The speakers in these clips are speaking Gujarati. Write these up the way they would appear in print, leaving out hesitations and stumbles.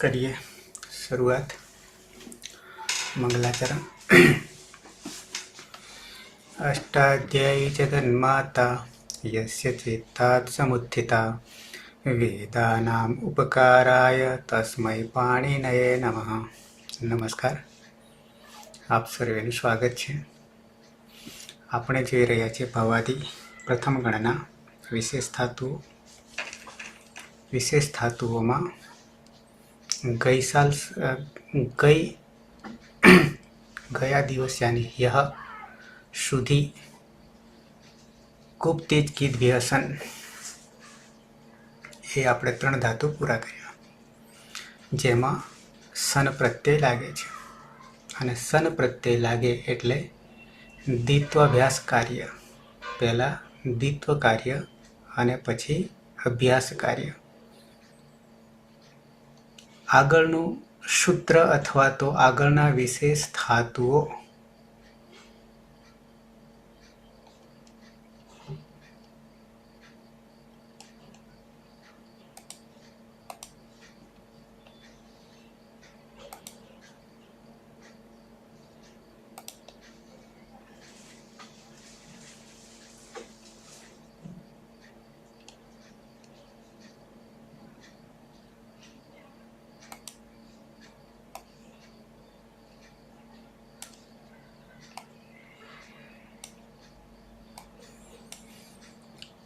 करिए शुरुआत। मंगलाचरण। अष्टाध्यायी जगन्माता यस्य चित्तात् समुत्थिता वेदानाम् उपकाराय तस्मै पाणिनये नमः। नमस्कार, आप सर्वेનું સ્વાગત છે। આપણે જોઈ રહ્યા છીએ ભવાદી પ્રથમ ગણના વિશેષ ધાતુઓમાં ગયા દિવસ यानी यह સુધી ગુપ્તેજ કીદ વ્યસન એ આપણે 3 ધાતુ પૂરા કર્યા, જેમાં સન પ્રત્યય લાગે છે અને સન પ્રત્યય લાગે એટલે દ્વિત્વાભ્યાસ કાર્ય, પહેલા દ્વિત્વ કાર્ય અને પછી અભ્યાસ કાર્ય। આગળનું સૂત્ર અથવા તો આગળના વિશેષ ધાતુઓ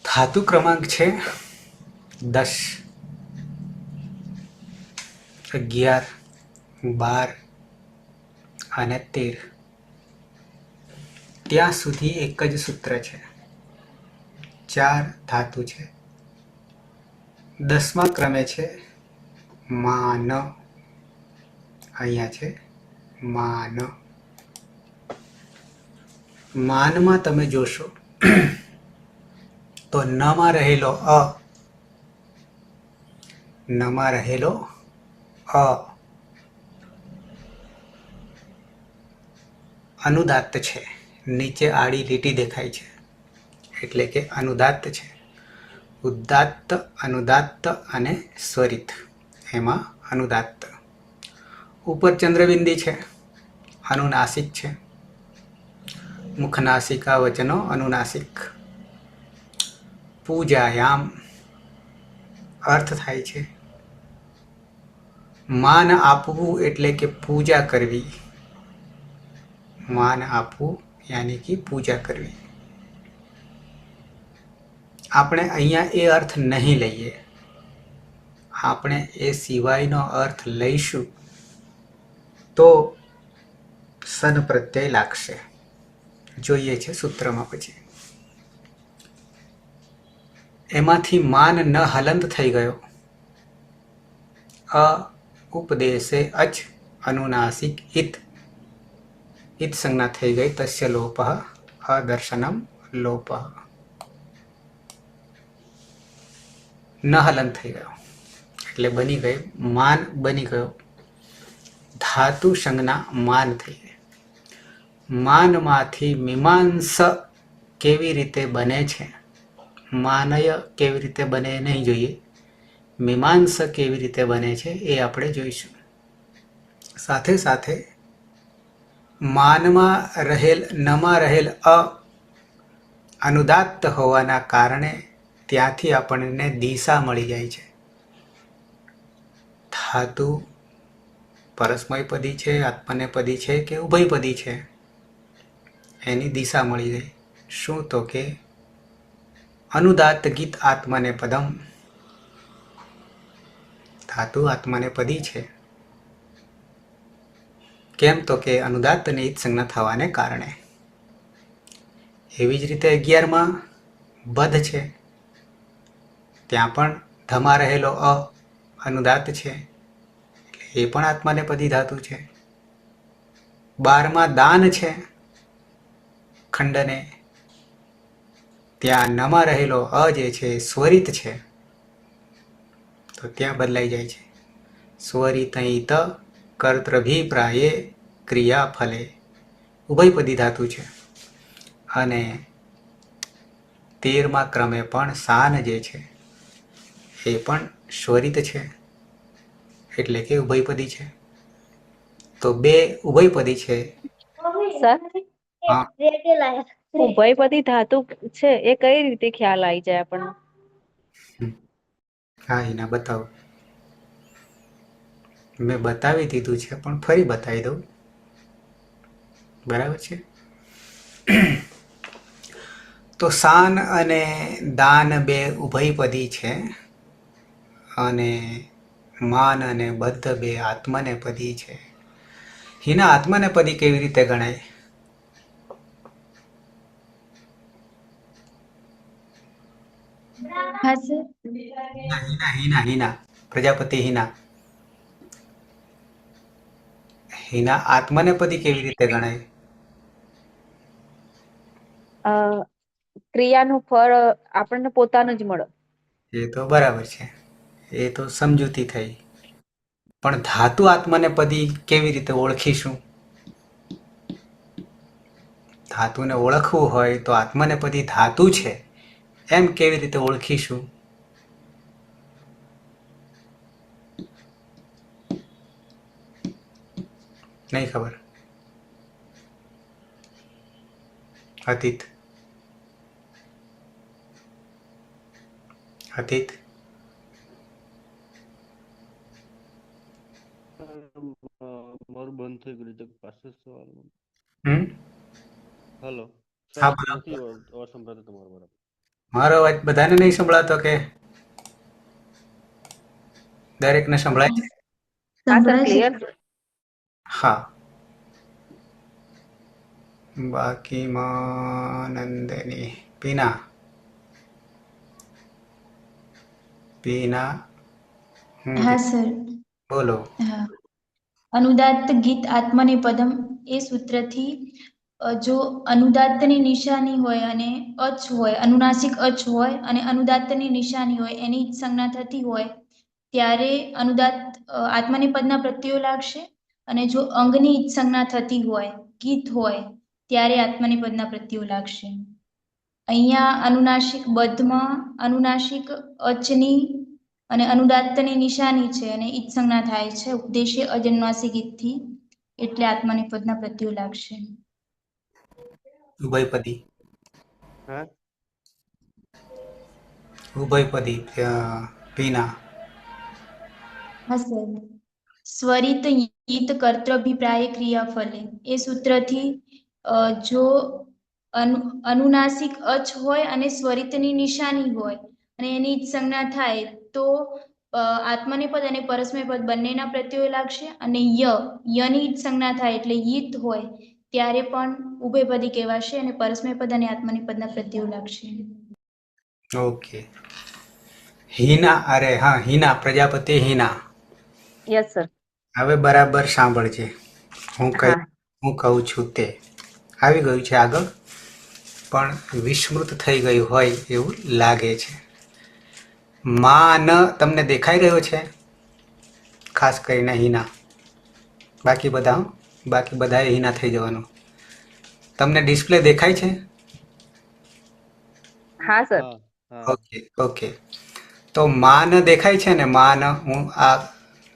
धातु क्रमांक है 10, 11, 12 અને 13। ત્યાં સુધી એક જ સૂત્ર છે, 4 ધાતુ છે। 10મા ક્રમે છે માન, અહીંયા છે માન। માનમાં તમે જોશો તો નમાં રહેલો અ અનુદાત્ત છે, નીચે આડી લીટી દેખાય છે એટલે કે અનુદાત્ત છે। ઉદાત્ત, અનુદાત્ત અને સ્વરિત, એમાં અનુદાત્ત। ઉપર ચંદ્રબિંદી છે, અનુનાસિક છે। મુખનાસિકા વચનો અનુનાસિક। પૂજાયામ અર્થ થાય છે માન આપવું એટલે કે પૂજા કરવી। માન આપવું યાની કે પૂજા કરવી। આપણે અહીંયા એ અર્થ નહીં લઈએ, આપણે એ સિવાયનો અર્થ લઈશું તો સન પ્રત્યય લાગશે। જોઈએ છે સૂત્રમાં પછી। એમાંથી માન ન હલંત થઈ ગયો, અ ઉપદેશે અચ અનુનાસિક ઇત સંજ્ઞા થઈ ગઈ, તસ્ય લોપઃ અદર્શનમ લોપઃ। ન હલંત થઈ ગયો એટલે બની ગઈ, માન બની ગયો, ધાતુ સંજ્ઞા માન થઈ ગઈ। માનમાંથી મીમાંસ કેવી રીતે બને છે, માનય કેવી રીતે બને નહીં જોઈએ, મીમાંસ કેવી રીતે બને છે એ આપણે જોઈશું। સાથે સાથે નમાં રહેલ અ અનુદાત્ત હોવાના કારણે ત્યાંથી આપણને દિશા મળી જાય છે। ધાતુ પરસ્મયપદી છે, આત્મનેપદી છે કે ઉભયપદી છે, એની દિશા મળી જાય। શું તો કે અનુદાત્ત ગીત આત્મનેપદમ, ધાતુ આત્મનેપદી છે। કેમ તો કે અનુદાત્ત ને ઈત સંજ્ઞા થવાને કારણે। એવી જ રીતે 11માં બધ છે, ત્યાં પણ ધમા રહેલો અ અનુદાત્ત છે એટલે એ પણ આત્મનેપદી ધાતુ છે। 12માં દાન છે ખંડને, ત્યાં નમાં રહેલો અ જે છે સ્વરિત છે, તો ત્યાં બદલાઈ જાય છે। સ્વરિત કર્તૃભિપ્રાયે ક્રિયા ફલે, ઉભયપદી ધાતુ છે। અને 13મા ક્રમે પણ શાન જે છે એ પણ સ્વરિત છે, એટલે કે ઉભયપદી છે. તો બે ઉભયપદી છે. સર, હા, ઉભયપદી ધાતુ છે એ કઈ રીતે ખ્યાલ આવી જાય આપણને? હા હિના બતાવો. મેં બતાવી દીધું છે પણ ફરી બતાવી દઉં. બરાબર છે. તો શાન અને દાન બે ઉભયપદી છે અને માન અને બદ્ધ બે આત્મનેપદી છે. હિના આત્મનેપદી કેવી રીતે ગણાય? હા સર. હિના હિના હિના હિના પ્રજાપતિ હિના હિના આત્મનેપદી કેવી રીતે ગણાય? ક્રિયાનું ફળ આપણને પોતાનું જ મળે. એ તો બરાબર છે, એ તો સમજૂતી થઈ. પણ ધાતુ આત્મનેપદી કેવી રીતે ઓળખીશું? ધાતુને ઓળખવું હોય તો આત્મનેપદી ધાતુ છે એમ કેવી રીતે ઓળખીશું? નહીં ખબર. અતીત અતીત મારું બંધ થઈ ગયું છે પાછો સવાલ. હેલો હા સર, બોલો. નથી અવાજ સંભળાતો તમારો બરાબર. મારો અવાજ બધાને નહીં સંભળાતો કે દરેકને સંભળાય છે? હા સર, સંભળાય છે. ક્લિયર. હા. બાકીમાં નંદની પીના પીના હા સર. બોલો. હા. અનુદાત્ત ગીત આત્મનેપદમ એ સૂત્રથી જો અનુદાત્તની નિશાની હોય અને અચ હોય, અનુનાસિક અચ હોય અને અનુદાત્તની નિશાની હોય, એની જ સંજ્ઞા થતી હોય ત્યારે અનુદાત્ત આત્મનેપદના પ્રત્યયો લાગશે. અને જો અંગની જ સંજ્ઞા થતી હોય, ગીત હોય, ત્યારે આત્મનેપદના પ્રત્યયો લાગશે. અહીંયા અનુનાસિક બદ્ધમાં અનુનાસિક અચની અને અનુદાત્તની નિશાની છે અને ઈજ સંજ્ઞા થાય છે ઉપદેશીય અજન્માસિક ઈજથી, એટલે આત્મનેપદના પ્રત્યયો લાગશે. ઉભયપદી હા, ઉભયપદી પીના હા સર. સ્વરિત ઈત કર્તૃભિપ્રાય ક્રિયાફલે એ સૂત્રથી જો અનુનાસિક અચ હોય અને સ્વરિતની નિશાની હોય અને એની જ સંજ્ઞા થાય તો આત્મનેપદ અને પરસ્મય પદ બંનેના પ્રત્યયો લાગશે. અને યની જ સંજ્ઞા થાય એટલે યિત હોય ત્યારે પણ ઉભયપદી કહેવાશે અને પરસ્મય પદ અને આત્મનેપદના પ્રત્યયો લાગશે. ઓકે. હિના અરે હા હિના પ્રજાપતિ હિના યસ સર. હવે બરાબર સાંભળજે. હા. હું કહું છું તે આવી ગયું છે આગળ, પણ વિસ્મૃત થઈ ગયું હોય એવું લાગે છે. માન તમને દેખાઈ રહ્યો છે? ખાસ કરીને હિના, બાકી બધાએ હિના થઈ જવાનું. તમને ડિસ્પ્લે દેખાય છે? હા સર. હા, હા. Okay okay. તો માન દેખાય છે ને? માન હું આ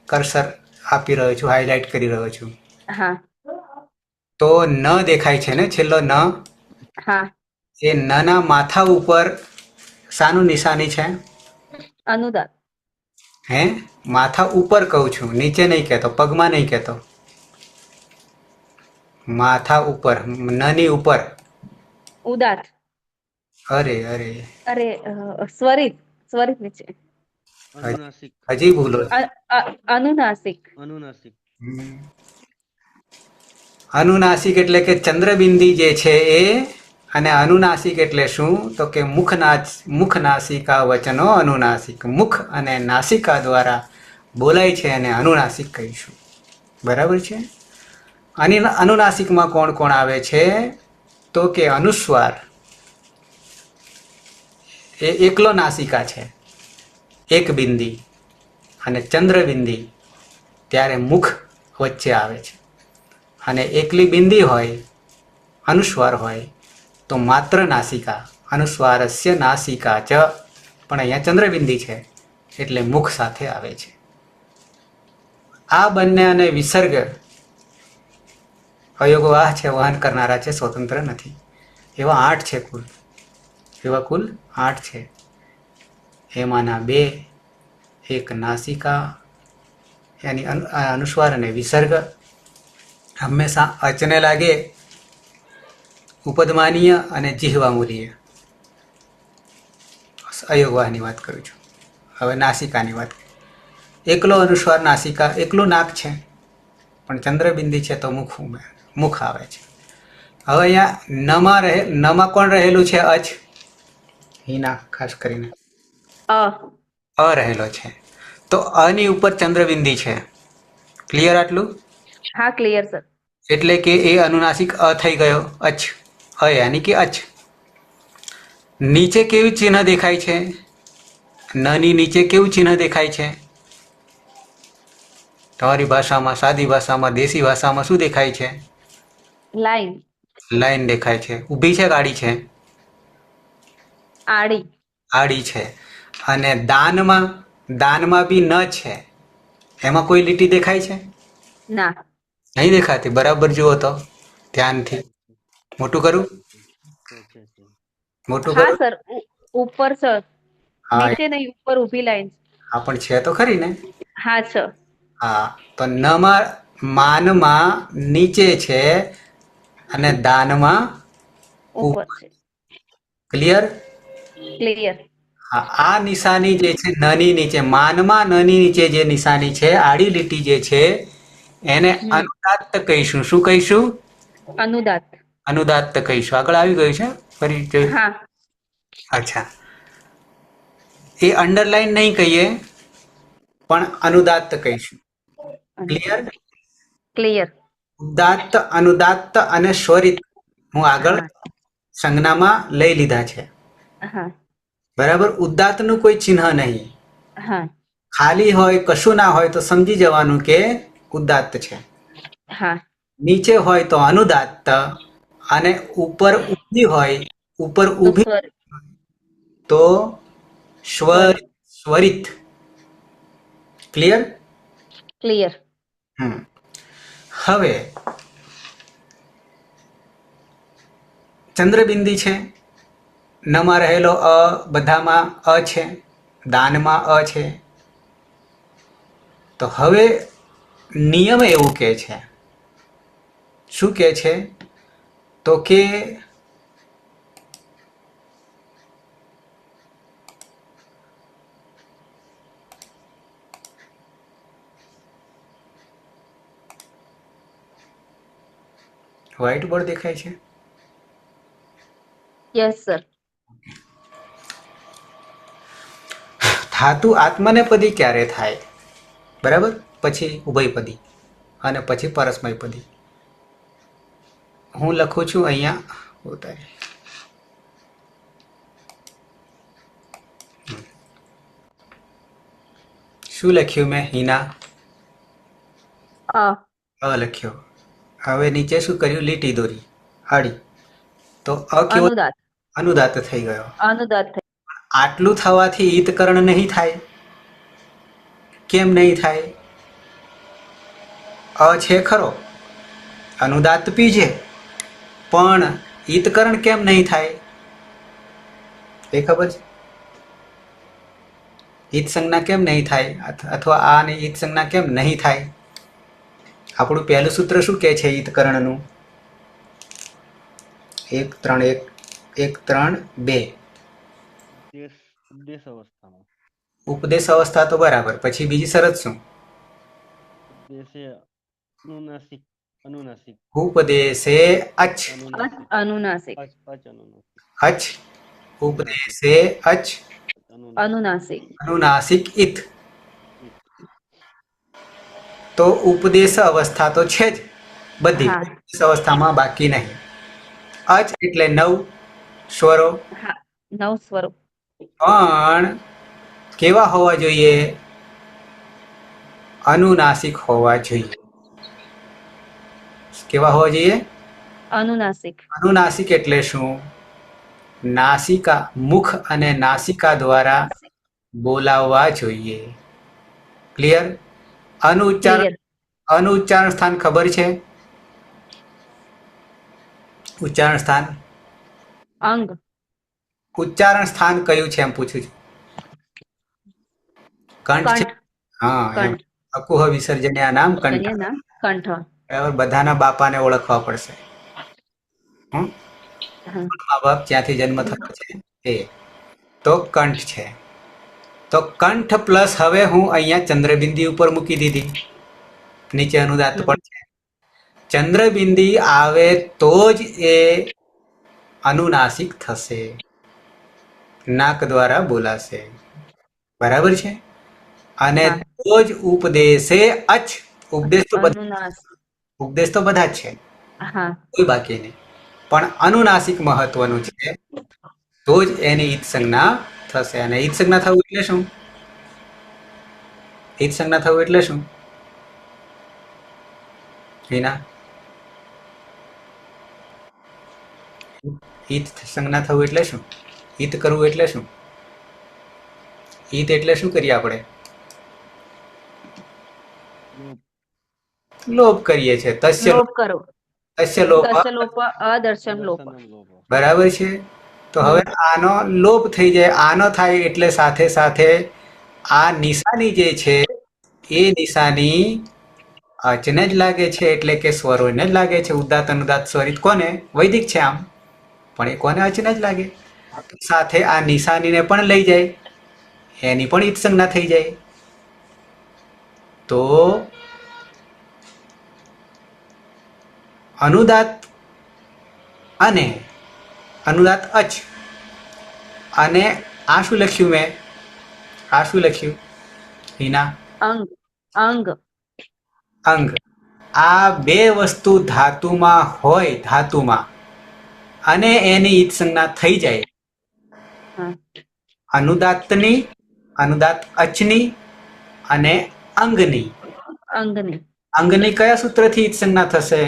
કર્સર આપી રહ્યો છું, હાઇલાઇટ કરી રહ્યો છું. હા. તો ન દેખાય છે ને, છેલ્લો ન? હા. એ નના માથા ઉપર શાનું નિશાની છે? અનુદાત્ત. હે? માથા ઉપર કહું છું, નીચે નહીં કહેતો, પગમાં નહીં કહેતો. માથા ઉપર, નની ઉપર. ઉદાત્ત. અરે અરે અરે સ્વરિત નીચે. અનુનાસિક. હજી ભૂલો છે. અનુનાસિક. અનુનાસિક. અનુનાસિક એટલે કે ચંદ્રબિંદી જે છે એ, અને અનુનાસિક એટલે શું? તો કે મુખ નાસિકા વચનો અનુનાસિક. મુખ અને નાસિકા દ્વારા બોલાય છે અને અનુનાસિક કહીશું. બરાબર છે? અનુનાસિકમાં કોણ કોણ આવે છે? તો કે અનુસ્વાર એ એકલો નાસિકા છે, એક બિંદી, અને ચંદ્રબિંદી ત્યારે મુખ વચ્ચે આવે છે. અને એકલી બિંદી હોય, અનુસ્વાર હોય તો માત્ર નાસિકા, અનુસ્વારસ્ય નાસિકા ચ, પણ અહીંયા ચંદ્રબિંદી છે એટલે મુખ સાથે આવે છે. આ બંને અને વિસર્ગ અયોગવાહ છે, વહન કરનારા છે, સ્વતંત્ર નથી. એવા 8 છે કુલ. એવા કુલ 8 છે. એમાંના 2 એક નાસિકા યાની અનુસ્વાર અને વિસર્ગ હંમેશા અચને લાગે, ઉપદમાનીય અને જીહવામૂલીય. અયોગવાહની વાત કરું છું. હવે નાસિકાની વાત. એકલો અનુસ્વાર નાસિકા, એકલું નાક છે, પણ ચંદ્રબિંદી છે તો મુખ આવે છે. હવે અહીંયા નમાં કોણ રહેલું છે? અચ. હિના ખાસ કરીને અ રહેલો છે. તો અની ઉપર ચંદ્રબિંદી છે. ક્લિયર આટલું? હા ક્લિયર સર. એટલે કે એ અનુનાસિક અ થઈ ગયો. અચ. યાની કે અચ. નીચે કેવું ચિહ્ન દેખાય છે? નની નીચે કેવું ચિહ્ન દેખાય છે? તમારી ભાષામાં, સાદી ભાષામાં, દેશી ભાષામાં શું દેખાય છે? લાઈન. લાઈન દેખાય છે. ઊભી છે, ગાડી છે? આડી. આડી છે. અને દાનમાં બી ન છે. એમાં કોઈ લીટી દેખાય છે? ના. નહીં દેખાતી. બરાબર જુઓ તો ધ્યાનથી. મોટું કરું? છે. મોટું હા કરું? સર, ઉપર સર. હા, નીચે નહીં, ઉપર ઊભી લાઈન. હા પણ છે તો ખરી ને. હા સર. હા, તો માનમાં નીચે છે અને દાનમાં ઉપર છે. ક્લિયર? ક્લિયર. હા, આ નિશાની જે છે નની નીચે, માનમાં નની નીચે જે નિશાની છે, આડી લીટી જે છે, એને અનુદાત્ત કહીશું. શું કહીશું? અનુદાત. અનુદાત્ત કહીશું. આગળ આવી ગયું છે ફરી જોયું. હા. અચ્છા, એ અંડરલાઈન નહીં કહીએ, પણ અનુદાત્ત કહીશું. ક્લિયર? ક્લિયર. ઉદાત્ત, અનુદાત્ત અને સ્વરિત હું આગળ સંજ્ઞામાં લઈ લીધા છે. હા. બરાબર. ઉદાત્તનું કોઈ ચિહ્ન નહીં. હા. ખાલી હોય, કશું ના હોય તો સમજી જવાનું કે ઉદાત્ત છે. હા. નીચે હોય તો અનુદાત્ત, અને ઉપર ઊભી હોય, ઉપર તો ઊભી સ્વર. તો સ્વરિત. ક્લિયર? ક્લિયર. હવે ચંદ્રબિંદી છે, નમાં રહેલો અ, બધામાં અ છે, દાનમાં અ છે. તો હવે નિયમ એવું કહે છે. શું કહે છે? તો કે વ્હાઇટ બોર્ડ દેખાય છે? Yes sir. ધાતુ આત્મનેપદી ક્યારે થાય? બરાબર. પછી ઉભયપદી અને પછી પરસ્મયપદી. હું લખું છું અહીંયા. ઉતારે શું લખ્યું મેં? હિના અ લખ્યો. હવે નીચે શું કર્યું? લીટી દોરી આડી. તો અ કેવો? અનુદાત. અનુદાત્ત થઈ ગયો. અનુદાત. આટલું થવાથી ઈતકરણ નહીં થાય. કેમ નહીં થાય? અ છે ખરો, અનુદાત્ત પી છે, પણ ઈતકરણ કેમ નહીં થાય? એ ખબર છે? ઈત સંજ્ઞા કેમ નહીં થાય? અથવા આને ઈત સંજ્ઞા કેમ નહીં થાય? આપણું પહેલું સૂત્ર શું કહે છે ઈતકરણનું? 1 3 1 1 3 2. ઉપદેશ અવસ્થામાં. ઉપદેશ અવસ્થા તો બરાબર. પછી બીજી શરત શું? ઉપદેશે અનુનાસિક. ઉપદેશે અચ. અનુનાસિક. અચ. ઉપદેશે અચ. અનુનાસિક. અનુનાસિક ઇત. તો ઉપદેશ અવસ્થા તો છે જ બધી. હા. ઉપદેશ અવસ્થામાં બાકી નહીં. અચ એટલે 9 સ્વરો. હા. 9 સ્વરો. પણ કેવા હોવા જોઈએ? અનુનાસિક હોવા જોઈએ. કેવા હોવા જોઈએ? અનુનાસિક. અનુનાસિક એટલે શું? નાસિકા, મુખ અને નાસિકા દ્વારા બોલાવવા જોઈએ. ક્લિયર? અનુ ઉચ્ચારણ અનું ઉચ્ચારણ સ્થાન ખબર છે? ઉચ્ચારણ સ્થાન, અંગ, ઉચ્ચારણ સ્થાન કયું છે એમ પૂછું છું. કંઠ છે. કંઠ, હા, એમ કંઠ. અકુહ વિસર્જનીય નામ કંઠ. અહીંયા નામ કંઠ. બરાબર, બધાના બાપાને ઓળખવા પડશે. હમ? હા. મા બાપ જ્યાંથી જન્મ થયો છે એ તો કંઠ છે. તો કંઠ પ્લસ હવે હું અહીંયા ચંદ્રબિંદી ઉપર મૂકી દીધી, નીચે અનુદાત પણ છે. ચંદ્રબિંદી આવે તો જ એ અનુનાસિક થશે, નાક દ્વારા બોલાશે. બરાબર છે. અને હા. તો જ ઉપદેશે અચ. અનુનાસ. ઉપદેશ તો બધા જ છે, હા. કોઈ બાકી નહીં, પણ અનુનાસિક મહત્વનું છે. તો જ એની ઈત સંજ્ઞા થશે. અને ઈત સંજ્ઞા થવું એટલે શું? ઈત સંજ્ઞા થવું એટલે શું? હિના, ઈત સંજ્ઞા થવું એટલે શું? ઈત કરવું એટલે શું? ઈત એટલે શું કરીએ આપણે? લોપ કરીએ છીએ. તસ્ય લોપ કરો. તસ્ય લોપ. દર્શન લોપ, અદર્શન લોપ. બરાબર છે. તો હવે આનો લોપ થઈ જાય. આનો થાય એટલે સાથે સાથે આ નિશાની જે છે એ નિશાની અચને જ લાગે છે, એટલે કે સ્વરોને જ લાગે છે. ઉદાત અનુદાત સ્વરિત કોને? વૈદિક છે આમ, પણ એ કોને? અચને જ લાગે. સાથે આ નિશાનીને પણ લઈ જાય, એની પણ ઈત સંજ્ઞા થઈ જાય. તો અનુદાત અને અનુદાત અચ, અને આ શું લખ્યું મેં? આ શું લખ્યું હિના? અંગ, અંગ. અંગ. આ બે વસ્તુ ધાતુમાં હોય, ધાતુમાં, અને એની ઈત સંજ્ઞા થઈ જાય, હા. અનુદાતની, અનુદાત અચની અને અંગની. અંગની. અંગની કયા સૂત્રથી ઈત સંજ્ઞા થશે?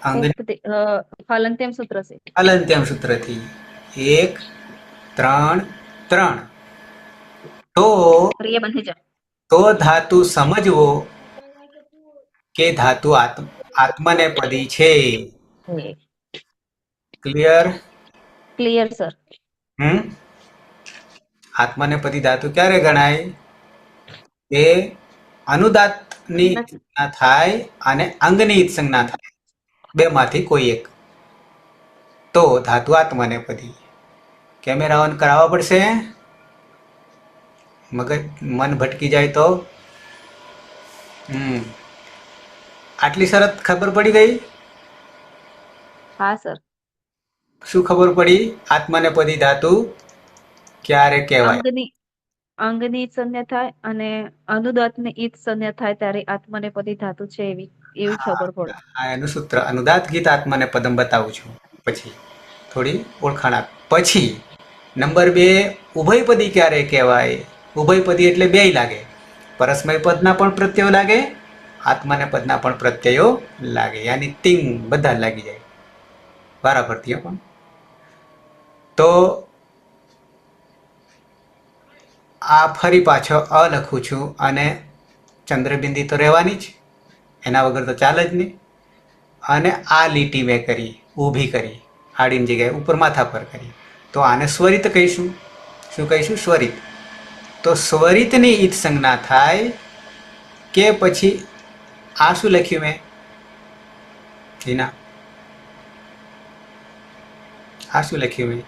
અંગની ફલંત્યમ સૂત્ર છે. અલંત્યમ સૂત્રથી. 1 3 3. તો ક્રિયા બંધ થઈ જાય. તો ધાતુ સમજવો કે ધાતુ આત્મને પદી છે. ક્લિયર? Clear sir. આત્મને પદી ધાતુ ક્યારે ગણાય? કે અનુદાતની ઈત સંજ્ઞા થાય અને અંગની ઈત સંજ્ઞા થાય, બે માંથી કોઈ એક, તો ધાતુ આત્મને પદી. કેમેરા ઓન કરાવવા પડશે, મગજ મન ભટકી જાય તો. આટલી શરત ખબર પડી ગઈ? હા સર. શું ખબર પડી? આત્મને પદી ધાતુ ક્યારે કહેવાય? અંગની ઈત સંજ્ઞા થાય અને અનુદાતની ઈત સંજ્ઞા થાય ત્યારે આત્મને પદી ધાતુ છે એવી ખબર પડે. આ એનું સૂત્ર. અનુદાત ગીત આત્મને પદમ બતાવું છું, પછી થોડી ઓળખાણ આપ. પછી નંબર 2, ઉભયપદી ક્યારે કહેવાય? ઉભયપદી એટલે બેય લાગે. પરસ્મય પદના પણ પ્રત્યયો લાગે, આત્મને પદના પણ પ્રત્યયો લાગે, યાની તિંગ બધા લાગી જાય વારાફરતી. પણ તો આ ફરી પાછો અ લખું છું, અને ચંદ્રબિંદી તો રહેવાની જ, એના વગર તો ચાલે જ નહીં. અને આ લીટી મેં કરી, ઊભી કરી, આડીની જગ્યાએ ઉપર માથા પર કરી, તો આને સ્વરિત કહીશું. શું કહીશું? સ્વરિત. તો સ્વરિતની ઈત સંજ્ઞા થાય કે પછી આ શું લખ્યું મેં હિના? આ શું લખ્યું મેં?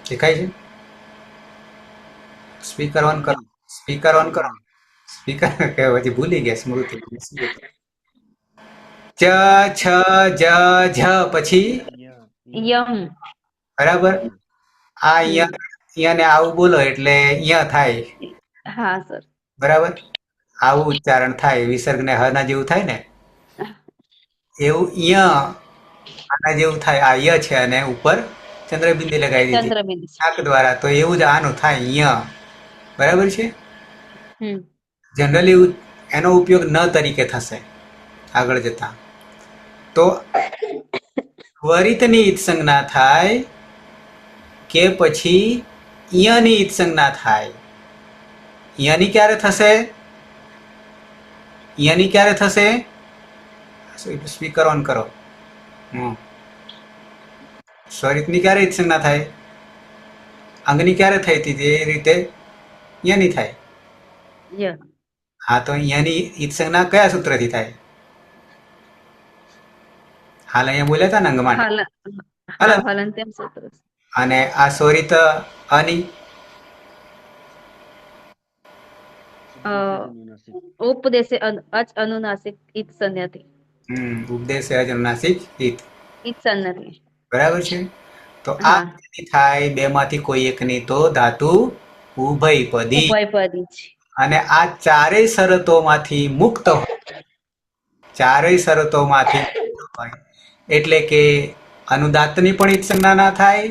દેખાય છે? સ્પીકર ઓન કરો, સ્પીકર ઓન કરો. સ્પીકર કે પછી ભૂલી ગયા સ્મૃતિ. ચ છ જ ઝ પછી યમ. બરાબર. આ અહીંયાને આવું બોલો એટલે ય થાય. હા સર. બરાબર. આવું ઉચ્ચારણ થાય, વિસર્ગને હ ના જેવું થાય ને, એવું ય આના જેવું થાય. આ ય છે અને ઉપર ચંદ્રબિંદી લગાવી દીધી ચંદ્રબિંદુ. નાક દ્વારા, તો એવું જ આનું થાય ય. બરાબર છે. જનરલી એનો ઉપયોગ ન તરીકે થશે આગળ જતા. તો ત્વરિતની ઈત સંજ્ઞા થાય કે પછી યની ઈત સંજ્ઞા થાય? યની ક્યારે થશે? યની ક્યારે થશે? સ્પીકર ઓન કરો. સ્વરિતની ક્યારે ઈત સંજ્ઞા થાય? અંગની ક્યારે થઈ હતી એ રીતે યની થાય. ય હા, તો યની ઈત સંજ્ઞા કયા સૂત્રથી થાય? હાલ અહીંયા બોલ્યા હતા ને અંગ માટે. હાલ હાલ. હા હલંત્યમ સૂત્ર. અને આ સ્વરિત અની અનુનાસિક. ઉપદેશે અચ અનુનાસિક ઈત સંજ્ઞાથી. ઉપદેશ અનુનાસિક ઈત. ઈત સંજ્ઞાથી. બરાબર છે. તો આ હા કેની થાય? બેમાંથી કોઈ એકની તો ધાતુ ઉભયપદી. ઉભયપદી છે. અને આ ચારેય શરતોમાંથી મુક્ત હોય. ચારેય શરતોમાંથી મુક્ત હોય એટલે કે અનુદાત્તની પણ ઈત સંજ્ઞા ના થાય,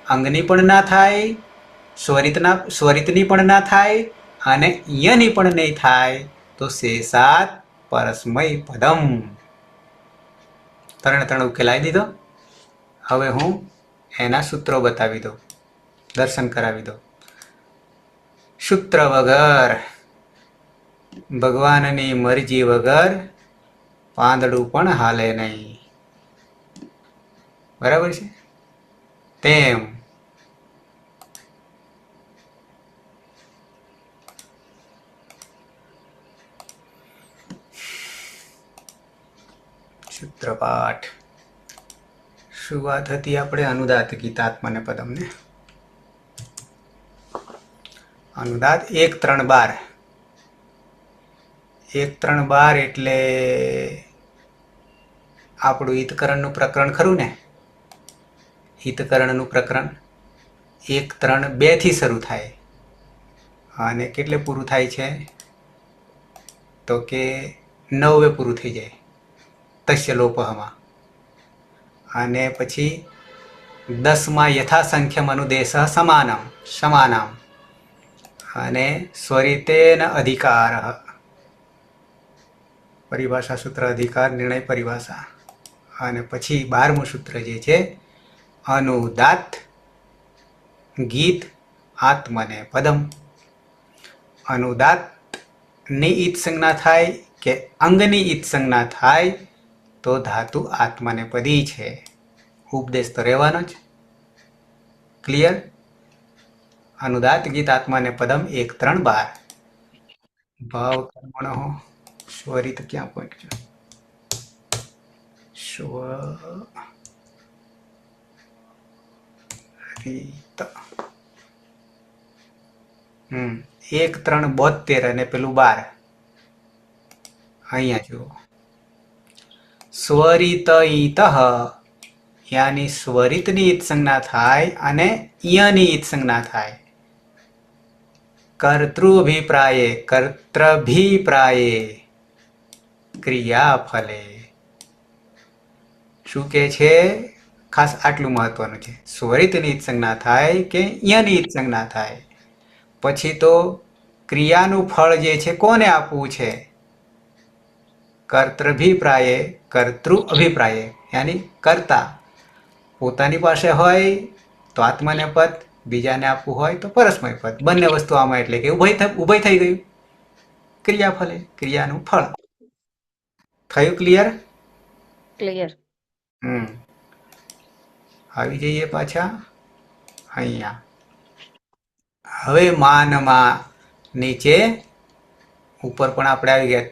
અંગની પણ ના થાય, સ્વરિતની પણ ના થાય અને યની પણ નહીં થાય. તો શેષાત પરસ્મય પદમ. ત્રણ ઉકેલાઈ દીધો. હવે હું એના સૂત્રો બતાવી દઉં, દર્શન કરાવી દઉં. સૂત્ર વગર, ભગવાનની મરજી વગર પાંદડું પણ હાલે નહીં. બરાબર છે? તેમ સૂત્રપાઠ. શું વાત હતી આપણે? અનુદાત ગીતાત્મને પદમને. અનુદાત 1-3-12. 1-3-12 એટલે આપણું હિતકરણનું પ્રકરણ ખરું ને? હિતકરણનું પ્રકરણ 1-3-2 થી શરૂ થાય અને કેટલે પૂરું થાય છે? તો કે 9 પૂરું થઈ જાય, તસ્ય લોપહમાં. અને પછી 10માં યથાસંખ્યમ અનુદેશ સમાનમ સમાનામ અને સ્વરિતેન અધિકાર. પરિભાષા સૂત્ર અધિકાર નિર્ણય પરિભાષા. અને પછી 12મું સૂત્ર જે છે અનુદાત ગીત આત્મને પદમ. અનુદાતની ઈત સંજ્ઞા થાય કે અંગની ઈત સંજ્ઞા થાય તો ધાતુ આત્મને પદી છે. ઉપદેશ તો રહેવાનો જ. ક્લિયર? અનુદાત ગીત આત્માને પદમ 1-3-12. ભાવ કર્મણો સ્વરિત ક્યાં પહોંચ્યો? સ્વરિત 1-3-72 અને પેલું 12. અહીંયા જુઓ. સ્વરિત ઈત યાની સ્વરિતની ઈત સંજ્ઞા થાય અને યની ઈત સંજ્ઞા થાય. કર્તૃભિપ્રાયે ક્રિયા ફલે. શું કે છે? ખાસ આટલું મહત્વનું છે. સ્વરિતની ઈત સંજ્ઞા થાય કે યની ઈત સંજ્ઞા થાય પછી તો ક્રિયાનું ફળ જે છે કોને આપવું છે? કર્તૃભિપ્રાયે, કર્તૃ અભિપ્રાયે યાની કર્તા પોતાની પાસે હોય તો આત્મને પદ, બીજાને આપવું હોય તો પરસ્મય પદ. બંને વસ્તુ આમાં એટલે કે ઉભય થઈ ગયું. ક્રિયા ફલે, ક્રિયાનું ફળ થયું. ક્લિયર? ક્લિયર. આવી જઈએ પાછા અહીંયા. હવે માનમાં નીચે ઉપર પણ આપણે આવી ગયા.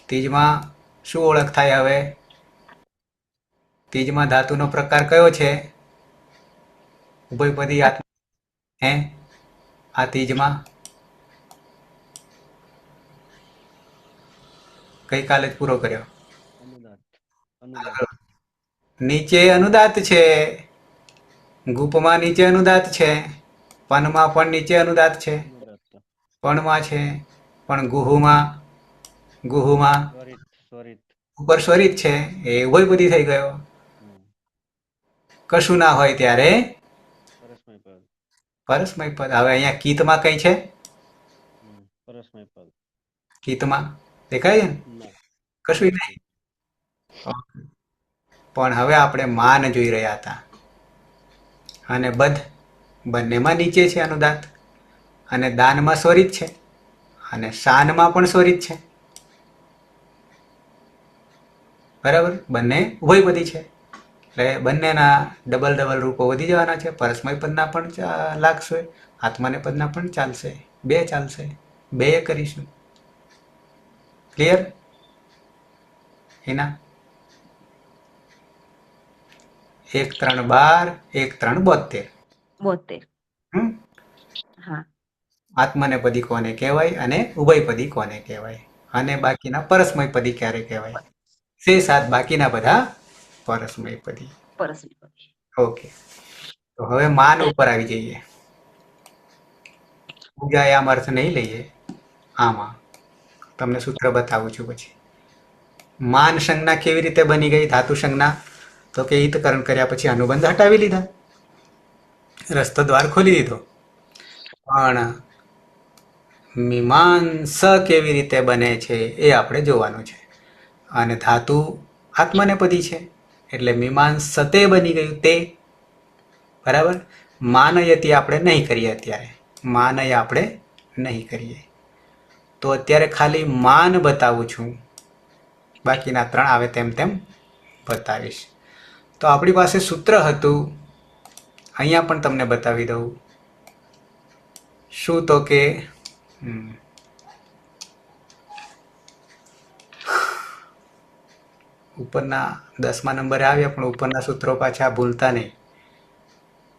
તીજમાં શું ઓળખ થાય? હવે તીજમાં ધાતુનો પ્રકાર કયો છે? ઉભયપદી આત્મા. હે આ તીજમાં ગઈકાલે જ પૂરો કર્યો. નીચે અનુદાત છે, ગુપમાં નીચે અનુદાત છે, પનમાં પણ નીચે અનુદાત છે, પણમાં છે, પણ ગુહુમાં ઉપર સ્વરિત છે. એ ઉભયપદી થઈ ગયો. કશું ના હોય ત્યારે પરસ્મય પદ. હવે અહીંયા કીતમાં કઈ છે? કીતમાં દેખાય છે ને? કશું નહીં. પણ હવે આપણે માન જોઈ રહ્યા હતા અને બંનેમાં નીચે છે અનુદાત અને દાનમાં સ્વરિત છે અને શાનમાં પણ સ્વરિત છે. બરાબર, બંને ઉભયપદી છે એટલે બંનેના ડબલ ડબલ રૂપો વધી જવાના છે. પરસ્મય પદના પણ લાગશે, આત્માને પદના પણ ચાલશે, બે ચાલશે, બે કરીશું. ક્લિયર? એના 1 3 12, 1 3 72. 72. હમ હા. આત્મનેપદી કોને કહેવાય અને ઉભયપદી કોને કહેવાય, અને બાકીના પરસ્મયપદી ક્યારે કહેવાય? તે સાત બાકીના બધા પરસ્મયપદી. પરસ્મયપદી. ઓકે, તો હવે માન ઉપર આવી જઈએ. પૂજાયામ અર્થ નહીં લઈએ, આમાં તમને સૂત્ર બતાવું છું પછી. માન સંજ્ઞા કેવી રીતે બની ગઈ ધાતુ સંજ્ઞા? તો કે હિતકરણ કર્યા પછી અનુબંધ હટાવી લીધા, રસ્તો દ્વાર ખોલી દીધો. પણ મીમાંસ કેવી રીતે બને છે એ આપણે જોવાનું છે. અને ધાતુ આત્મનેપદી છે એટલે મીમાંસતે બની ગયું તે. બરાબર, માનયથી આપણે નહીં કરીએ, અત્યારે માનય આપણે નહીં કરીએ. તો અત્યારે ખાલી માન બતાવું છું, બાકીના 3 આવે તેમ તેમ બતાવીશ. તો આપણી પાસે સૂત્ર હતું, અહીંયા પણ તમને બતાવી દઉં. શું? તો કે ઉપરના 10મા નંબરે આવ્યા, પણ ઉપરના સૂત્રો પાછા ભૂલતા નહીં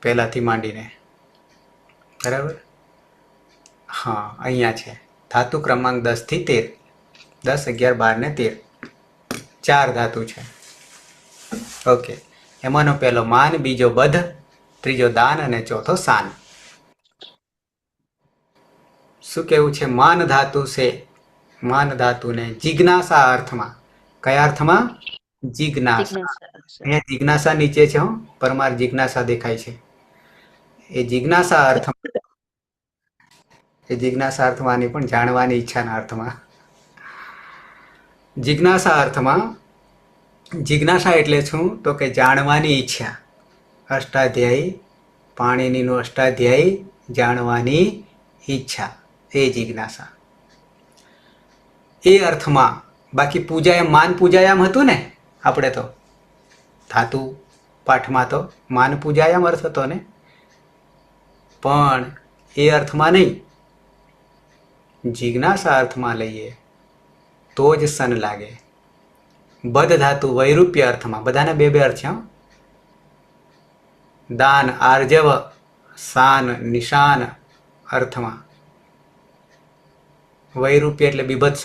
પહેલાથી માંડીને. બરાબર, હા અહીંયા છે. ધાતુ ક્રમાંક 10 થી 13, 10 11 12 ને 13, 4 ધાતુ છે. ઓકે, એમાંનો પહેલો માન, બીજો બધ, ત્રીજો દાન અને ચોથો સાન. શું કેવું છે? માન ધાતુ છે, માન ધાતુને જિજ્ઞાસા અર્થમાં. કયા અર્થમાં? જિજ્ઞાસા. અહીંયા જિજ્ઞાસા નીચે છે, પરમાર જિજ્ઞાસા દેખાય છે. એ જિજ્ઞાસા અર્થમાં, એ જિજ્ઞાસા અર્થમાં, આની પણ જાણવાની ઈચ્છાના અર્થમાં. જિજ્ઞાસા અર્થમાં, જિજ્ઞાસા એટલે શું? તો કે જાણવાની ઈચ્છા. અષ્ટાધ્યાયી, પાણીનીનું અષ્ટાધ્યાયી, જાણવાની ઈચ્છા, એ જિજ્ઞાસા. એ અર્થમાં. બાકી પૂજાયામ, માન પૂજાયામ હતું ને આપણે તો ધાતુ પાઠમાં, તો માન પૂજાયામ અર્થ હતો ને. પણ એ અર્થમાં નહીં, જિજ્ઞાસા અર્થમાં લઈએ તો જ સન લાગે. બધ ધાતુ વૈરૂપ્ય અર્થમાં, બધાના બે બે અર્થ છે. દાન આર્જવ, શાન નિશાન અર્થમાં. વૈરૂપ્ય એટલે બીભત્સ,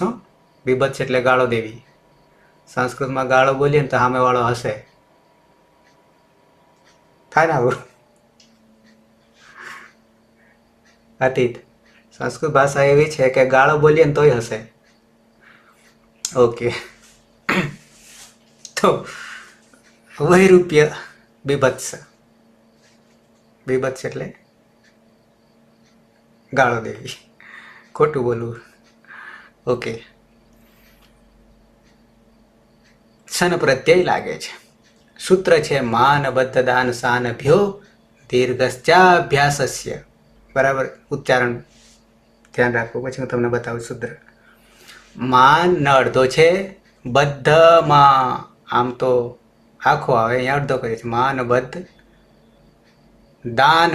બીભત્સ એટલે ગાળો દેવી. સંસ્કૃતમાં ગાળો બોલીએ ને તો સામેવાળો હશે, થાય ને આવું. અતીત સંસ્કૃત ભાષા એવી છે કે ગાળો બોલીએ ને તોય હશે. ઓકે, તો વૈરૂપ્ય બીભત્સ, બીભત્સ એટલે ગાળો દેવી, ખોટું બોલવું. ઓકે, સન પ્રત્યય લાગે છે. સૂત્ર છે માન બદ્ધ દાન સાન ભ્યો દીર્ઘશ્ચાભ્યાસસ્ય. બરાબર, ઉચ્ચારણ ધ્યાન રાખવું, પછી હું તમને બતાવું સૂત્ર. માન ન અડધો છે, બદ્ધમાં આમ તો આખો આવે, અહીંયા અડધો કરે છે. માન બદ્ધ દાન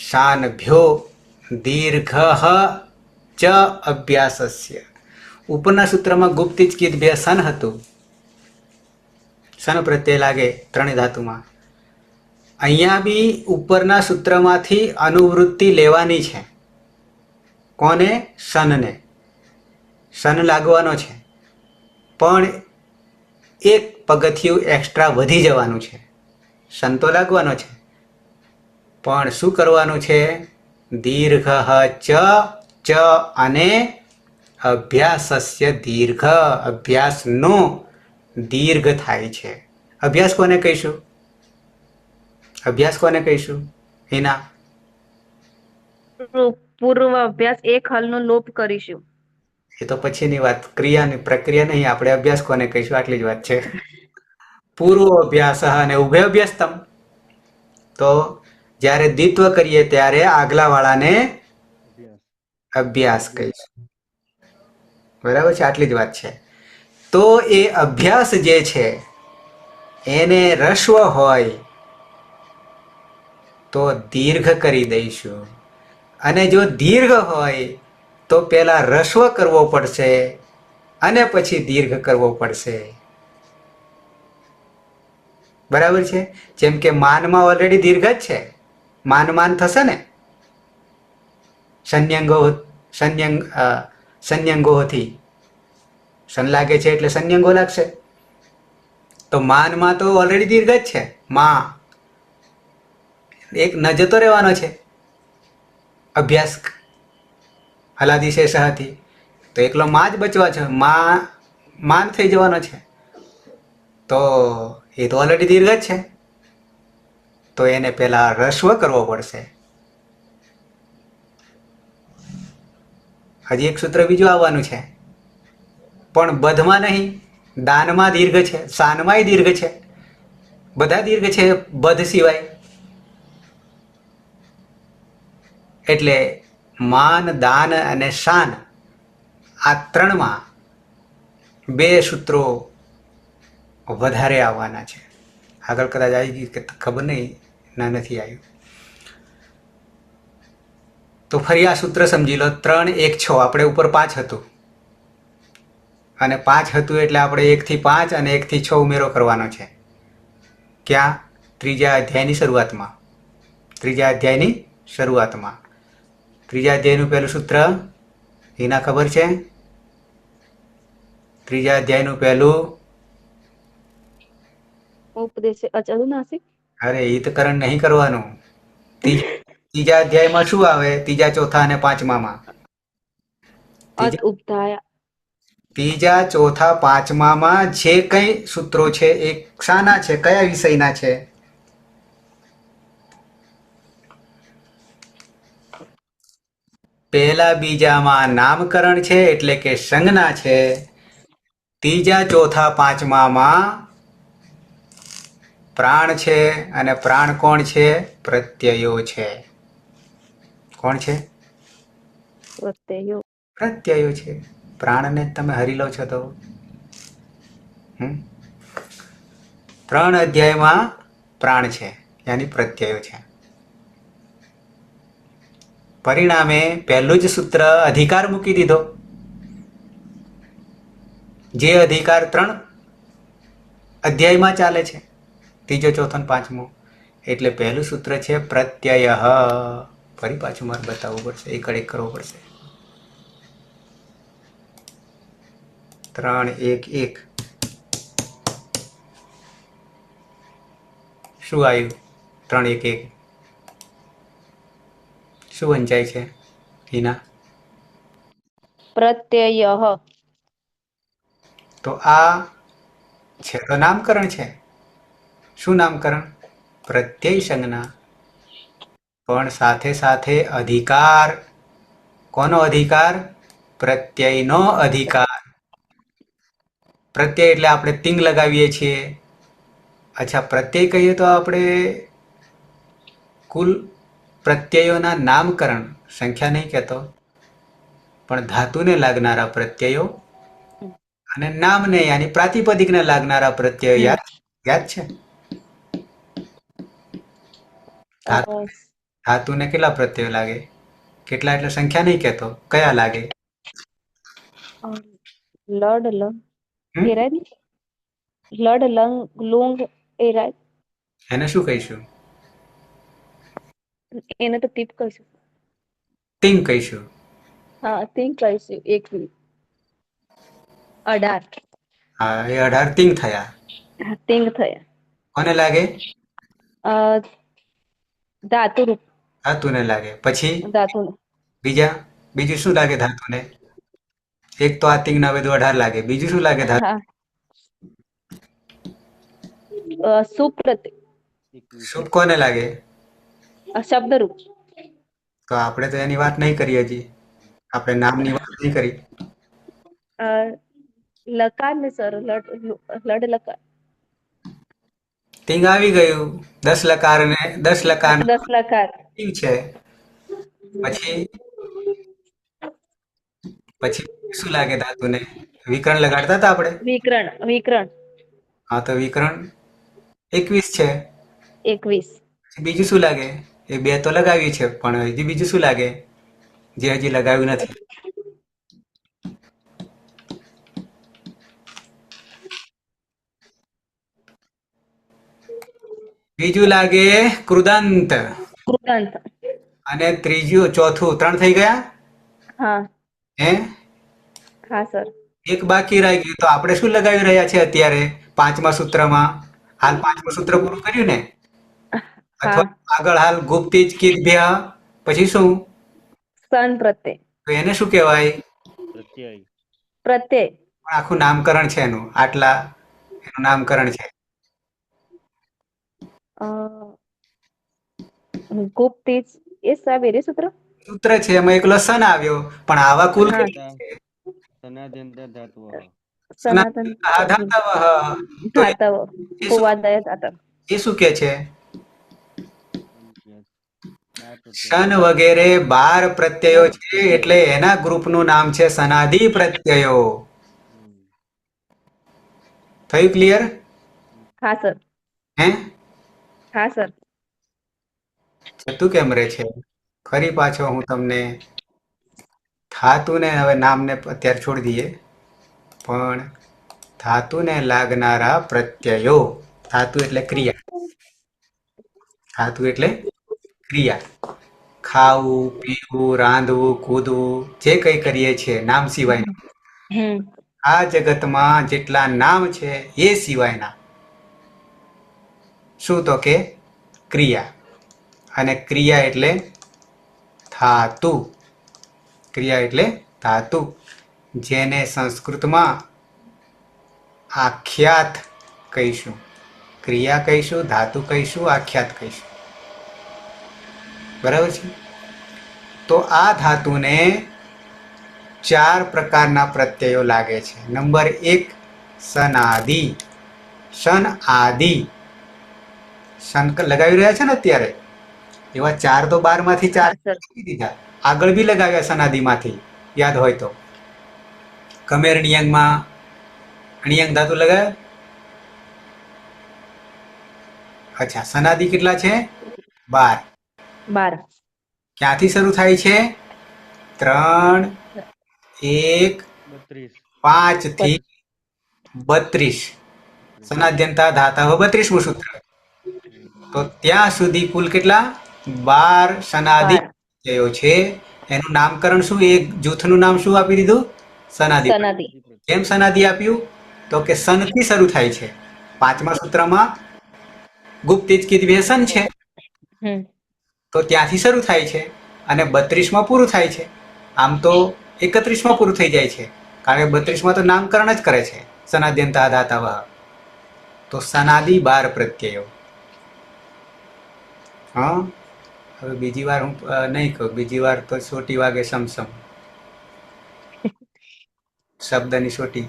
શાન ભ્યો દીર્ઘ ચ અભ્યાસસ્ય. ઉપરના સૂત્રમાં ગુપ્ત જ કીધ બે સન હતું, સન પ્રત્યય લાગે ત્રણેય ધાતુમાં. અહીંયા બી ઉપરના સૂત્રમાંથી અનુવૃત્તિ લેવાની છે. કોને? સનને. સન લાગવાનો છે, પણ એક પગથિયું એક્સ્ટ્રા વધી જવાનું છે. સન તો લાગવાનો છે, પણ શું કરવાનું છે? દીર્ઘ ચ અને અભ્યાસસ્ય દીર્ઘ, અભ્યાસનો દીર્ઘ થાય છે. અભ્યાસ કોને કહીશું? અભ્યાસ કોને કહીશું? એના પૂર્વ અભ્યાસ એક હલનો લોપ કરીશું. એ તો પછીની વાત, ક્રિયાની પ્રક્રિયા નહીં. આપણે અભ્યાસ કોને કહીશું આટલી જ વાત છે. પૂર્વ અભ્યાસ અને ઉભય અભ્યાસતમ. તો જ્યારે દ્વિત્વ કરીએ ત્યારે આગલા વાળાને અભ્યાસ કહીશું. બરાબર છે, આટલી જ વાત છે. તો એ અભ્યાસ જે છે એને રસ્વ હોય તો દીર્ઘ કરી દઈશું, અને જો દીર્ઘ હોય તો પેલા રસ્વ કરવો પડશે અને પછી દીર્ઘ કરવો પડશે. બરાબર છે. જેમ કે માનમાં ઓલરેડી દીર્ઘ જ છે, માન થશે ને, સંન્યંગોથી સન લાગે છે એટલે સંન્યંગો લાગશે. તો માનમાં તો ઓલરેડી દીર્ઘ જ છે, માં એક ન જતો રહેવાનો છે અભ્યાસ હલાદિશેષથી, તો એકલો માં જ બચવા છે, માન થઈ જવાનો છે. તો એ તો ઓલરેડી દીર્ઘ જ છે, તો એને પેલા રસ્વ કરવો પડશે. હજી એક સૂત્ર બીજું આવવાનું છે, પણ બધમાં નહીં. દાનમાં દીર્ઘ છે, સાનમાંય દીર્ઘ છે, બધા દીર્ઘ છે બધ સિવાય. એટલે માન, દાન અને શાન આ ત્રણમાં બે સૂત્રો વધારે આવવાના છે. આગળ કદાચ આવી ગઈ કે ખબર નહીં, ના નથી આવ્યું. તો ફરી આ સૂત્ર સમજી લો. 3, 1, 6 આપણે ઉપર 5 હતું, અને 5 હતું એટલે આપણે 1 થી 5 અને 1 થી 6 ઉમેરો કરવાનો છે. ક્યાં? ત્રીજા અધ્યાયની શરૂઆતમાં. ત્રીજા અધ્યાયનું પહેલું સૂત્ર એના ખબર છે? ત્રીજા અધ્યાયનું પહેલું, ઉપદેશ અનુનાસિક. અરે હિતકરણ નહીં કરવાનું. ત્રીજા અધ્યાયમાં શું આવે? ત્રીજા, ચોથા અને પાંચમામાં ઉપધાયા. ત્રીજા, ચોથા, પાંચમામાં જે કઈ સૂત્રો છે એ શાના છે? કયા વિષયના છે? પહેલા બીજામાં નામકરણ છે, એટલે કે સંજ્ઞા છે. ત્રીજા, ચોથા, પાંચમામાં પ્રાણ છે, અને પ્રાણ કોણ છે? પ્રત્યયો છે. કોણ છે? પ્રત્યયો છે. પ્રાણને તમે હરી લો છો તો 3 અધ્યાયમાં પ્રાણ છે, યાની પ્રત્યયો છે. પરિણામે પહેલું જ સૂત્ર અધિકાર મૂકી દીધો. જે અધિકાર 3 અધ્યાયમાં ચાલે છે, ત્રીજો, ચોથો અને પાંચમો. એટલે પહેલું સૂત્ર છે પ્રત્યય. ફરી પાછું મારે બતાવવું પડશે, એક કરવો પડશે. 3, 1, 1 શું આવ્યું? 3, 1, 1 શું વંચાય છે હિના? પ્રત્યય. તો આ છે તો નામકરણ છે. શું નામકરણ? પ્રત્યય સંજ્ઞા. પણ સાથે સાથે અધિકાર. કોનો અધિકાર? પ્રત્યયનો અધિકાર. પ્રત્યય એટલે આપણે તિંગ લગાવીએ છીએ. અચ્છા, પ્રત્યય કહીએ તો આપણે કુલ પ્રત્યયોના નામકરણ, સંખ્યા નહીં કહેતો, પણ ધાતુને લાગનારા પ્રત્યયો અને નામને યાની પ્રાતિપદિકને લાગનારા પ્રત્યયો યાદ છે? ધાતુને કેટલા પ્રત્યયો લાગે? કેટલા એટલે સંખ્યા નહીં કહેતો, કયા લાગે? લડ લંગ એરાય ને? લડ લંગ લુંગ એરાય. એને શું કહીશું? એને તો ટીપ કહીશું. તિંગ કહીશું. હા, તિંગ કહીશું. 21, 18. હા, એ 18 તિંગ થયા. તિંગ થયા. કોને લાગે? ધાતુરૂપ. ધાતુને લાગે. પછી ધાતુને. બીજું શું લાગે ધાતુને? એક તો આ તિંગ ના બધું 18 લાગે. બીજું શું લાગે ધાતુ? સુપ્રત્ય. શુભ કોને લાગે? શબ્દરૂપ. તો આપણે તો એની વાત નહીં કરી હજી. આપણે નામની વાત નહીં કરી. લકાર ને સર, લડ લકાર. તિંગ આવી ગયું. 10 લકાર ને 10 લકાર 10 લકાર. તિંગ છે. પછી પછી શું લાગે ધાતુને? વિકરણ લગાડતા હતા આપણે. વિકરણ હા, તો વિકરણ 21 છે. 21. પછી બીજું શું લાગે? એ 2 તો લગાવ્યું છે, પણ હજી બીજું શું લાગે જે હજી લગાવ્યું નથી? બીજું લાગે કૃદંત. કૃદંત. અને ત્રીજું, ચોથું, 3 થઈ ગયા. હા હે? હા સર. એક બાકી રહી ગયું. તો આપણે શું લગાવી રહ્યા છે અત્યારે 5મા સૂત્રમાં? હાલ 5મું સૂત્ર પૂરું કર્યું ને? હા. અથવા આગળ હાલ ગુપ્તિજ કિદભ્ય, પછી શું? સન પ્રત્યય. તો એને શું કહેવાય? પ્રત્યય. પ્રત્યય. પણ આખું નામકરણ છે એનું. આટલા એનું નામકરણ છે. ગુપ્તિજ એ સાબેરી સૂત્ર. સૂત્ર છે, એમાં એકલો સન આવ્યો, પણ આવા કુલ હા. કેટલા છે? સનાદ્યંતા ધાત્વઃ. સનાતન ધાતવઃ. તો ધાતવ એ શું ભુવાદય ધાતવ. એ શું કે છે? પંચાયત. 12 શન પ્રત્યય. વગેરે 12 પ્રત્યયો છે, એટલે એના ગ્રુપનું નામ છે સનાદિ પ્રત્યયો. હમ. થયું ક્લિયર? હા સર. હે? હા સર. જતું કેમ રહે છે? ફરી પાછો હું તમને ધાતુને, હવે નામને અત્યારે છોડી દઈએ, પણ ધાતુને લાગનારા પ્રત્યયો. ધાતુ એટલે ક્રિયા. ધાતુ એટલે ક્રિયા. ખાવું, પીવું, રાંધવું, કૂદવું, જે કંઈ કરીએ છીએ નામ સિવાયનું, હમ. આ જગતમાં જેટલા નામ છે એ સિવાયના શું? તો કે ક્રિયા. અને ક્રિયા એટલે ધાતુ. ક્રિયા એટલે ધાતુ, જેને સંસ્કૃતમાં આખ્યાત કહીશું. ક્રિયા કહીશું, ધાતુ કહીશું, આખ્યાત કહીશું. બરાબર છે? તો આ ધાતુને 4 પ્રકારના પ્રત્યયો લાગે છે. નંબર 1, સનાદિ. શન આદિ. શન લગાવી રહ્યા છે ને અત્યારે, એવા 4 તો 12 માંથી 4 હા સર. લગાવી દીધા. આગળ બી લગાવ્યા સનાદિમાંથી, યાદ હોય તો. કમેર નિયંગમાં અણિયંગ ધાતુ લગાવ્યા. અચ્છા, સનાદિ કેટલા છે? 12. 12. ક્યાંથી શરૂ થાય છે? 3, 1, 32. 5 થી 32. સનાદ્યંતા ધાતા 32મું સૂત્ર. હમ. તો ત્યાં સુધી કુલ કેટલા? 12 સનાદિ 12. પ્રત્યયો છે. એનું નામકરણ શું? એક જૂથનું નામ શું આપી દીધું? સનાદિ. સનાદિ. કેમ સનાદિ આપ્યું? તો કે સનથી શરૂ થાય છે. 5મા સૂત્રમાં ગુપ્તિજ કિદભ્ય સન છે, હમ. તો ત્યાંથી શરૂ થાય છે અને 32માં પૂરું થાય છે. આમ તો 31માં પૂરું થઈ જાય છે, કારણ કે 32માં તો નામકરણ જ કરે છે, સનાદ્યંતા ધાતવ. તો સનાદિ 12 પ્રત્યયો. હા, હવે બીજી વાર હું નહીં કહું. બીજી વાર તો સોટી વાગે સમસમ. શબ્દની સોટી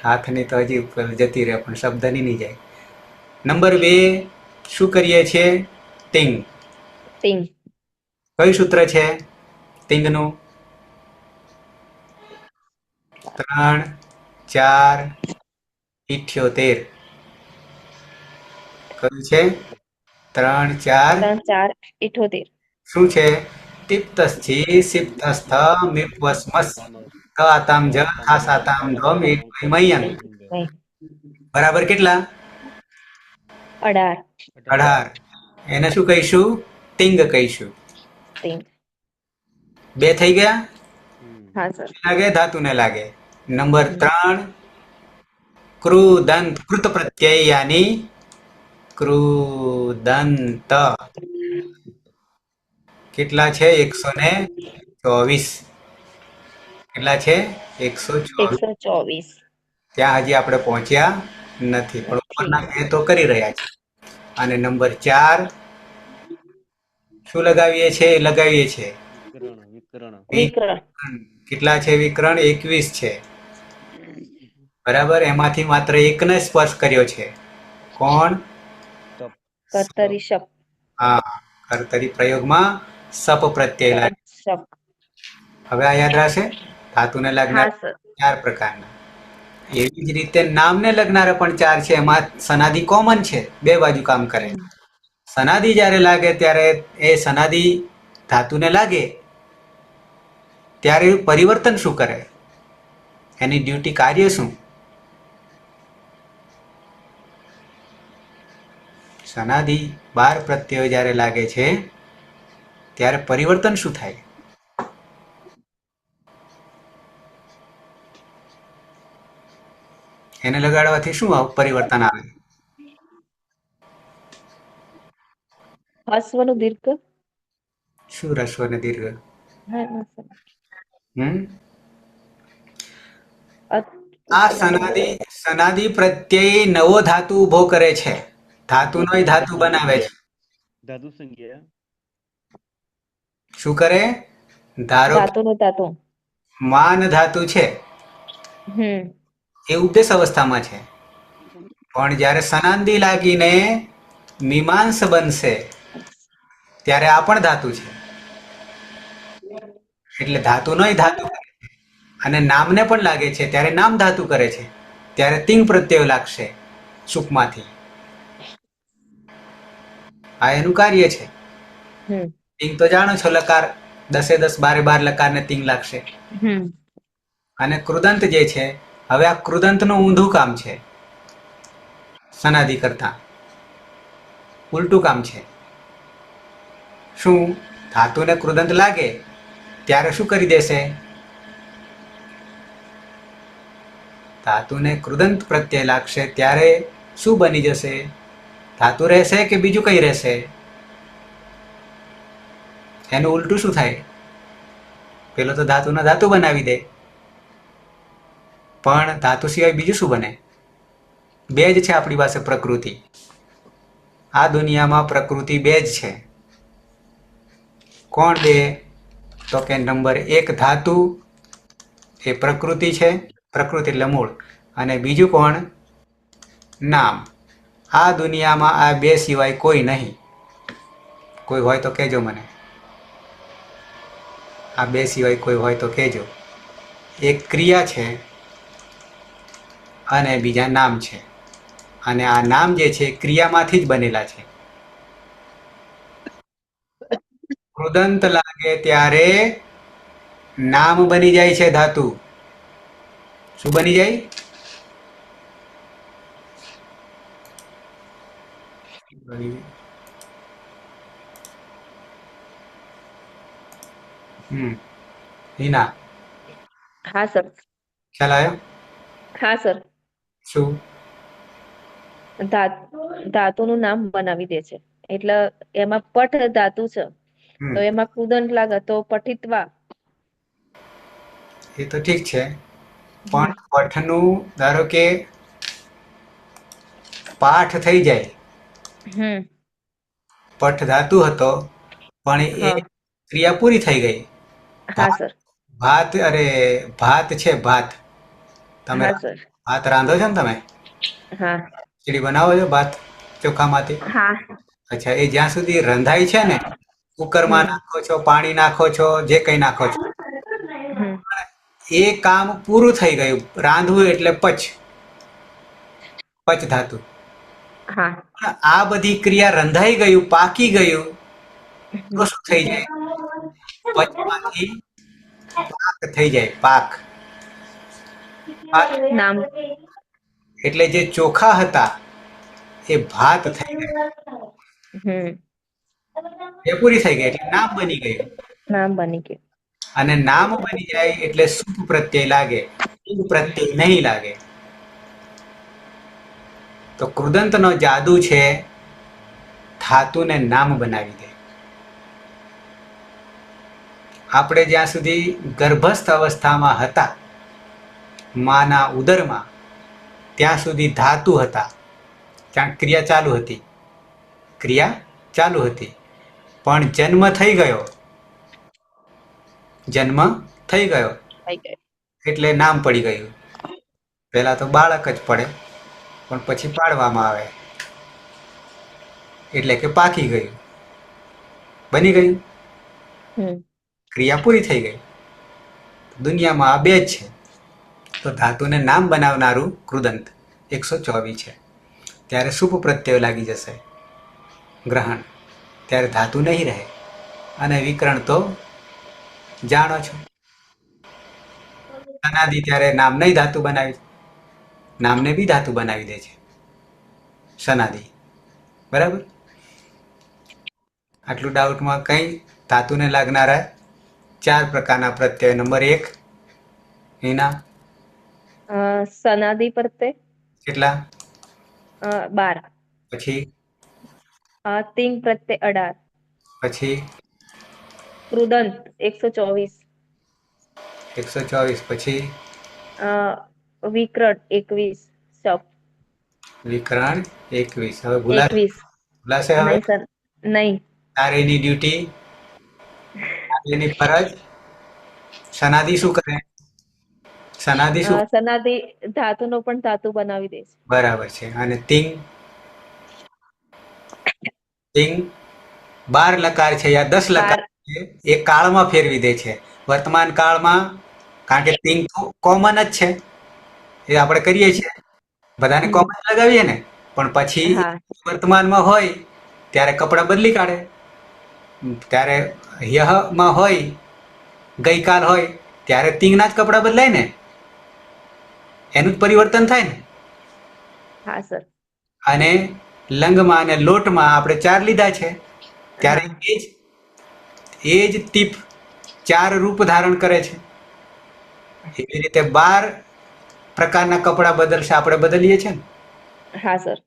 હાથની તો હજી ઉપર જતી રહે, પણ શબ્દની નહીં જાય. નંબર 2, શું કરીએ છીએ? તિંગ. તિંગ. કયું સૂત્ર છે તિંગનું? 3, 4, 78. કયું છે? 3, 4. 3, 4, 78. શું છે? તિપ્તશ્ચી સિપ્તસ્થ મિપ્વસ્મસ કવાતામ જ થાસાતામ ધમ એક મયંગ. બરાબર કેટલા? 18. 18. એને શું કહીશું? તિંગ કહીશું. તિંગ. 2 થઈ ગયા. હા સર. લાગે ધાતુને લાગે. નંબર 3, કૃદંત. કૃત પ્રત્યય યાની કૃદંત. કેટલા છે? 124. કેટલા છે? 124. 124. ત્યાં હજી આપણે પહોંચ્યા નથી, પણ ઉપરના બે તો કરી રહ્યા છે. અને નંબર 4, શું લગાવીએ છીએ? લગાવીએ છીએ વિકરણ. વિકરણ. વિકરણ. કેટલા છે વિકરણ? 21 છે. બરાબર. એમાંથી માત્ર એકને સ્પર્શ કર્યો છે. કોણ? તપ. કર્તરી શપ. હા, કર્તરી પ્રયોગમાં સપ પ્રત્યય લાગે. શપ. હવે આ યાદ રહેશે. ધાતુને હા લગનાર સર 4 પ્રકારના. એવી જ રીતે નામને લગનારા પણ 4 છે. એમાં સનાદી કોમન છે, બે બાજુ કામ કરે. સનાદી જ્યારે લાગે ત્યારે એ સનાદી ધાતુને લાગે ત્યારે પરિવર્તન શું કરે, એની ડ્યુટી કાર્ય શું? સનાદી 12 પ્રત્યયો જ્યારે લાગે છે ત્યારે પરિવર્તન શું થાય? એને લગાડવાથી શું પરિવર્તન આવે? હસ્વનું દીર્ઘ. શું રસ્વ અને દીર્ઘ? હા સર. હમ અત- આ સનાદી પ્રત્યય નવો ધાતુ ઉભો કરે છે. ધાતુનો ધાતુ બનાવે છે. ધાતુ સંખ્યા શું કરે? ધારો કે ધાતુનું ધાતુ. માન ધાતુ છે હમ એ ઉપદેશ અવસ્થામાં છે, પણ જ્યારે સનાદી લાગીને મીમાંસ બનશે ત્યારે આ પણ ધાતુ છે. એટલે ધાતુનો ધાતુ કરે છે. અને નામને પણ લાગે છે ત્યારે નામ ધાતુ કરે છે. ત્યારે તિંગ પ્રત્યય લાગશે સુખમાંથી. આ એનું કાર્ય છે. હમ તિંગ તો જાણો છો, લકાર 10 10 12 12 લકારને તિંગ લાગશે. હમ અને કૃદંત જે છે, હવે આ કૃદંતનું ઊંધું કામ છે. સનાદી કરતા ઉલટું કામ છે. શું? ધાતુને કૃદંત લાગે ત્યારે શું કરી દેશે? ધાતુને કૃદંત પ્રત્યય લાગશે ત્યારે શું બની જશે? ધાતુ રહેશે કે બીજું કંઈ રહેશે? એનું ઉલટું શું થાય? પેલો તો ધાતુના ધાતુ બનાવી દે, પણ ધાતુ સિવાય બીજું શું બને? બે જ છે આપણી પાસે પ્રકૃતિ. આ દુનિયામાં પ્રકૃતિ બે જ છે. કોણ બે? તો કે નંબર 1 ધાતુ એ પ્રકૃતિ છે, પ્રકૃતિ એટલે મૂળ. અને બીજું કોણ? નામ. આ દુનિયામાં આ બે સિવાય કોઈ નહીં. કોઈ હોય તો કહેજો મને. આ બે સિવાય કોઈ હોય તો કહેજો. એક ક્રિયા છે અને બીજા નામ છે. અને આ નામ જે છે ક્રિયામાંથી જ બનેલા છે. કૃદંત લાગે ત્યારે નામ બની જાય છે ધાતુ. શું બની જાય? હિના, હા સર. ખ્યાલ આવ્યો? હા સર. શું? ધાતુનું નામ બનાવી દે છે. એટલે એમાં પઠ ધાતુ છે, તો એમાં કુદંત લાગે તો પઠિત્વા. એ તો ઠીક છે, પણ પઠનું ધારો કે પાઠ થઈ જાય. હમ પઠ ધાતુ હતો પણ એ હા ક્રિયા પૂરી થઈ ગઈ. હા સર. ભાત, અરે ભાત છે, ભાત. તમે હા સર. ભાત રાંધો છો ને? તમે હા ખીચડી બનાવો છો ભાત ચોખામાંથી? હા. અચ્છા, એ જ્યાં સુધી રંધાય છે ને, કુકરમાં હમ નાખો છો, પાણી નાખો છો, જે કંઈ નાખો છો, હમ એ કામ પૂરું થઈ ગયું. રાંધવું એટલે પચ ધાતુ. હા. પણ આ બધી ક્રિયા રંધાઈ ગયું, પાકી ગયું, તો હમ. શું થઈ જાય? પચમાંથી પાક થઈ જાય. પાક નામ. એટલે જે ચોખા હતા એ ભાત થઈ ગયા. હમ એ પૂરી થઈ ગઈ એટલે નામ બની ગયું. નામ બની ગયું. અને નામ બની જાય એટલે સુખ પ્રત્યય લાગે, તિંગ પ્રત્યય નહીં લાગે. તો કૃદંતનો જાદુ છે ધાતુને નામ બનાવી દે. આપણે જ્યાં સુધી ગર્ભસ્થ અવસ્થામાં હતા, માના ઉદરમાં, ત્યાં સુધી ધાતુ હતા. ત્યાં ક્રિયા ચાલુ હતી. પણ જન્મ થઈ ગયો થઈ ગયું. એટલે નામ પડી ગયું. પહેલા તો બાળક જ પડે, પણ પછી પાડવામાં આવે એટલે કે પાકી ગયું, બની ગયું, હમ ક્રિયા પૂરી થઈ ગઈ. દુનિયામાં આ બે જ છે. તો ધાતુને નામ બનાવનારું કૃદંત 124 છે. ત્યારે સુપ પ્રત્યય લાગી જશે ગ્રહણ, ત્યારે ધાતુ નહીં રહે. અને વિકરણ તો જાણો છો, અનાદિ ત્યારે નામ નહીં ધાતુ બનાવી, નામને બી ધાતુ બનાવી દે છે સનાદિ. બરાબર? આટલું ડાઉટમાં કંઈ ધાતુને લાગનારા 4 પ્રકારના પ્રત્યય. નંબર 1 એના સનાદિ પ્રત્યય કેટલા? 12, પછી તિંગ પ્રત્યય 18, પછી કૃદંત 124, 124, પછી વિકરણ 21, શપ વિકરણ 21. હવે ભૂલાશે હવે? નહીં સર, નહીં. તારે એની ડ્યુટી, એની ફરજ. સનાદિ શું કરે? સનાદિ શું? સનાદિ ધાતુનો પણ ધાતુ બનાવી દે છે. બરાબર છે. અને તિંગ 12 લકાર છે યા 10 લકાર છે, એ કાળમાં ફેરવી દે છે. વર્તમાન કાળમાં, કારણ કે તિંગ તો કોમન જ છે, એ આપણે કરીએ છીએ, બધાને કોમન લગાવીએ ને. પણ પછી વર્તમાનમાં હોય ત્યારે કપડાં બદલી કાઢે. ત્યારે યહમાં હોય, ગઈકાલ હોય, ત્યારે તિંગના જ કપડાં બદલાય ને, એનું જ પરિવર્તન થાય ને. હા સર. અને લંગમાં અને લોટમાં આપણે 4 લીધા છે, ત્યારે એ જ ટીપ 4 રૂપ ધારણ કરે છે. એવી રીતે 12 પ્રકારના કપડાં બદલશે, આપણે બદલીએ છીએ ને. હા સર.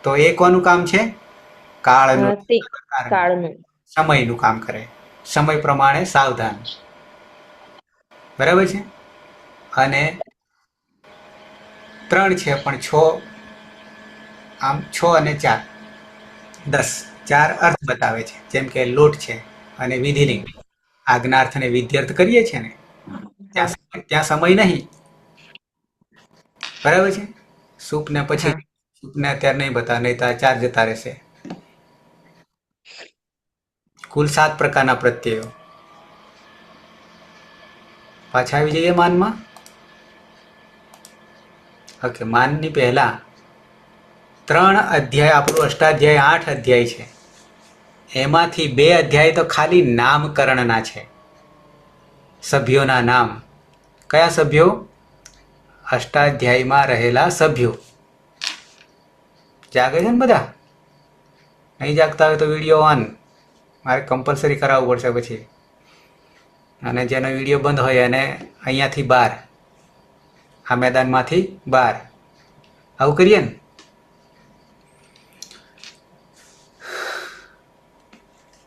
તો એ કોનું કામ છે? કાળનું, કાળનું, સમયનું કામ કરે. સમય પ્રમાણે સાવધાન. બરાબર છે? અને 3 છે, પણ 6, આમ 6 અને 4 10, 4 અર્થ બતાવે છે. જેમ કે લોટ છે અને વિધિલિંગ, આજ્ઞાર્થ અને વિધ્યર્થ કરીએ છીએ ને, ત્યાં સમય નહીં. બરાબર છે? સૂપ ને પછી સૂપને અત્યારે નહીં બતાવે, નહીં તો 4 જતા રહેશે. કુલ 7 પ્રકારના પ્રત્યયો. પાછા આવી જઈએ માનમાં. ઓકે, માનની પહેલા 3 અધ્યાય, આપણું અષ્ટાધ્યાય 8 અધ્યાય છે, એમાંથી 2 અધ્યાય તો ખાલી નામકરણના છે, સભ્યોના નામ. કયા સભ્યો? અષ્ટાધ્યાયમાં રહેલા સભ્યો. જાગે છે ને બધા? નહીં જાગતા હોય તો વિડીયો ઓન, મારે કમ્પલસરી કરાવવું પડશે પછી. અને જેનો વિડીયો બંધ હોય એને અહીંયાથી બહાર, આ મેદાનમાંથી બહાર. આવું કરીએ ને.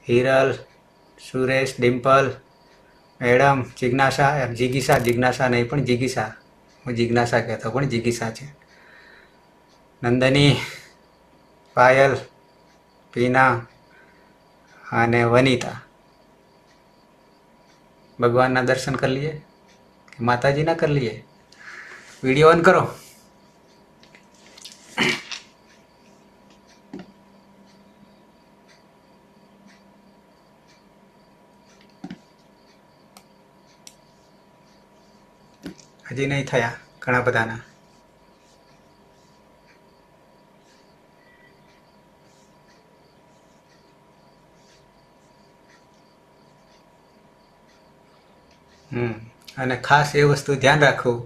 હિરલ, સુરેશ, ડિમ્પલ, મેડમ, જિજ્ઞાસા નહીં પણ જિગીસા, હું જિજ્ઞાસા કહેતો પણ જિગીસા છે. નંદની, પાયલ, પીના અને વનિતા. ભગવાનના દર્શન કરી લઈએ કે માતાજીના કરી લઈએ? વિડીયો ઓન કરો. હજી નહીં થયા ઘણા બધાના. અને ખાસ એ વસ્તુ ધ્યાન રાખવું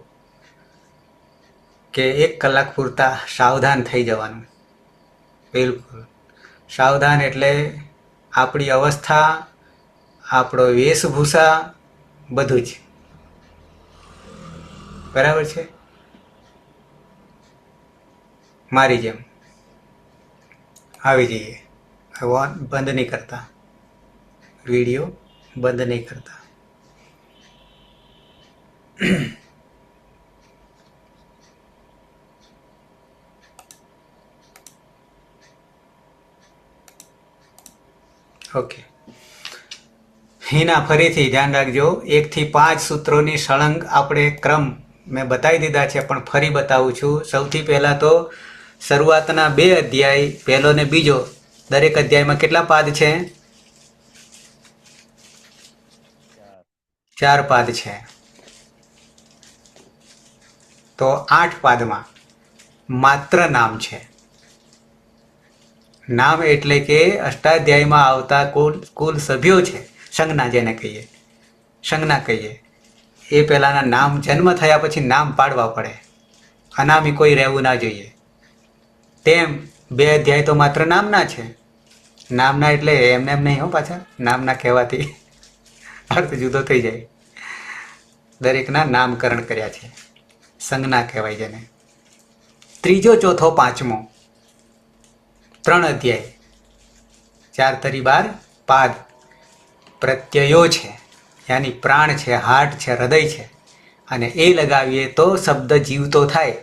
કે 1 કલાક પૂરતા સાવધાન થઈ જવાનું. બિલકુલ સાવધાન, એટલે આપણી અવસ્થા, આપણો વેશભૂષા, બધું જ. બરાબર છે? મારી જેમ આવી જઈએ. હવે બંધ નહીં કરતા, વિડીયો બંધ નહીં કરતા. ઓકે, હિના ફરીથી ધ્યાન રાખજો. 1 થી 5 સૂત્રોની સળંગ આપણે ક્રમ મેં બતાવી દીધા છે, પણ ફરી બતાવું છું. સૌથી પહેલા તો શરૂઆતના 2 અધ્યાય, પહેલો ને બીજો, દરેક અધ્યાયમાં કેટલા પાદ છે? 4 પાદ છે, તો 8 પાદમાં માત્ર નામ છે. નામ એટલે કે અષ્ટાધ્યાયમાં આવતા કુલ સભ્યો છે, સંજ્ઞા જેને કહીએ, સંજ્ઞા કહીએ, એ પહેલાના નામ જન્મ થયા પછી નામ પાડવા પડે, અનામી કોઈ રહેવું ના જોઈએ. તેમ 2 અધ્યાય તો માત્ર નામના છે. નામના એટલે એમને એમ નહીં હો, પાછા નામના કહેવાથી અર્થ જુદો થઈ જાય. દરેકના નામકરણ કર્યા છે, સંજ્ઞા કહેવાય જેને. ત્રીજો, ચોથો, પાંચમો 3 અધ્યાય, 4 તરી 12 પાદ પ્રત્યયો છે, યાની પ્રાણ છે, હાર્ટ છે, હૃદય છે, અને એ લગાવીએ તો શબ્દ જીવતો થાય.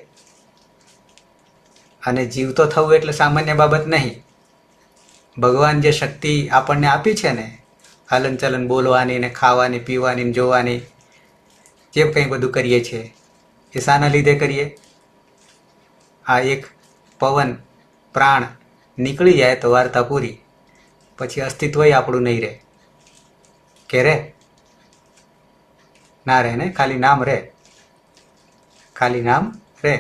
અને જીવતો થવું એટલે સામાન્ય બાબત નહીં. ભગવાન જે શક્તિ આપણને આપી છે ને, હલન ચલન બોલવાની ને ખાવાની પીવાની ને જોવાની, જે કંઈ બધું કરીએ છીએ એ શાના લીધે કરીએ? આ એક પવન પ્રાણ નીકળી જાય તો વાર્તા પૂરી, પછી અસ્તિત્વ આપણું નહીં રહે. કે રે? ના રહે ને, ખાલી નામ રહે, ખાલી નામ રહે.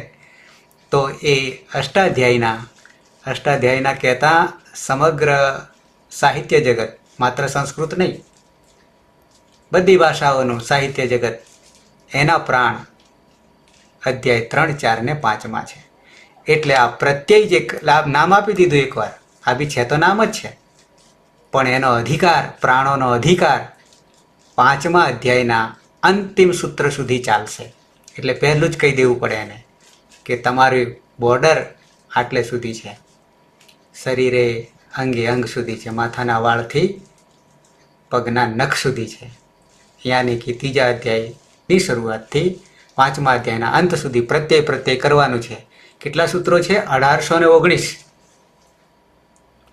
તો એ અષ્ટાધ્યાયના કહેતા સમગ્ર સાહિત્ય જગત, માત્ર સંસ્કૃત નહીં, બધી ભાષાઓનું સાહિત્ય જગત, એના પ્રાણ અધ્યાય 3, 4 ને 5માં છે. એટલે આ પ્રત્યય જે નામ આપી દીધું એકવાર, આ બી છે તો નામ જ છે, પણ એનો અધિકાર, પ્રાણોનો અધિકાર 5મા અધ્યાયના અંતિમ સૂત્ર સુધી ચાલશે. એટલે પહેલું જ કહી દેવું પડે એને કે તમારી બોર્ડર આટલે સુધી છે, શરીરે અંગે અંગ સુધી છે, માથાના વાળથી પગના નખ સુધી છે. યાની કે 3જા અધ્યાયની શરૂઆતથી 5મા અધ્યાયના અંત સુધી પ્રત્યય કરવાનું છે. કેટલા સૂત્રો છે? 1819.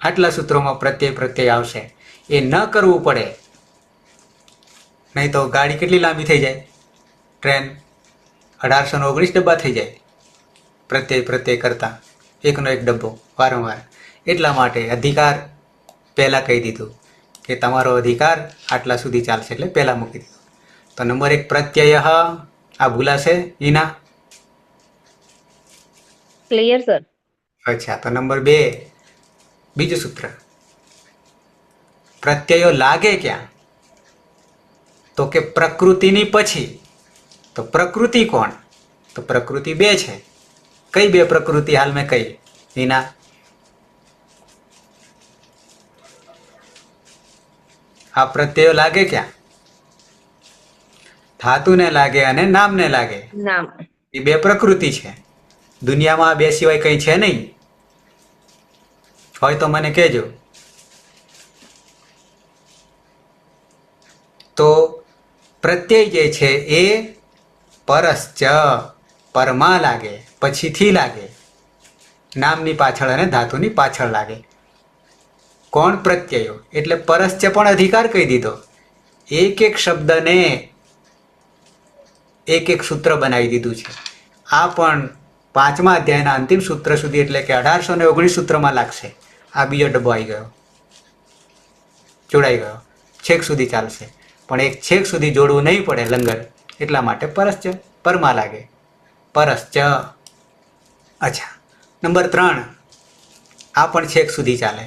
આટલા સૂત્રોમાં પ્રત્યય આવશે. એ ન કરવું પડે, નહીં તો ગાડી કેટલી લાંબી થઈ જાય, ટ્રેન 1819 ડબ્બા થઈ જાય પ્રત્યય કરતા, એકનો એક ડબ્બો વારંવાર. એટલા માટે અધિકાર પહેલાં કહી દીધું કે તમારો અધિકાર આટલા સુધી ચાલશે, એટલે પહેલાં મૂકી દીધું. તો નંબર 1 પ્રત્યય, આ ભૂલાશે ઈના? Clear sir? અચ્છા, તો નંબર 2 બીજું સૂત્ર, પ્રત્યયો લાગે ક્યાં? તો કે પ્રકૃતિની પછી. તો પ્રકૃતિ કોણ? તો પ્રકૃતિ 2 છે. કઈ 2 પ્રકૃતિ હાલ મેં કહી ઈના? આ પ્રત્યયો લાગે ક્યાં? ધાતુને લાગે અને નામને લાગે. નામ. એ 2 પ્રકૃતિ છે. દુનિયામાં આ 2 સિવાય કંઈ છે નહીં. હોય તો મને કહેજો. તો પ્રત્યય જે છે એ પરશ્ચ, પરમાં લાગે, પછીથી લાગે, નામની પાછળ અને ધાતુની પાછળ લાગે. કોણ? પ્રત્યયો. એટલે પરશ્ચ પણ અધિકાર કહી દીધો. એક શબ્દને એક સૂત્ર બનાવી દીધું છે. આ પણ 5મા અધ્યાયના અંતિમ સૂત્ર સુધી, એટલે કે 1819 સૂત્રમાં લાગશે. આ બીજો ડબ્બો આવી ગયો, જોડાઈ ગયો, છેક સુધી ચાલશે. પણ એક છેક સુધી જોડવું નહીં પડે લંગર, એટલા માટે પરશ્ચ, પરમાં લાગે, પરશ્ચ. અચ્છા, નંબર 3 આ પણ છેક સુધી ચાલે,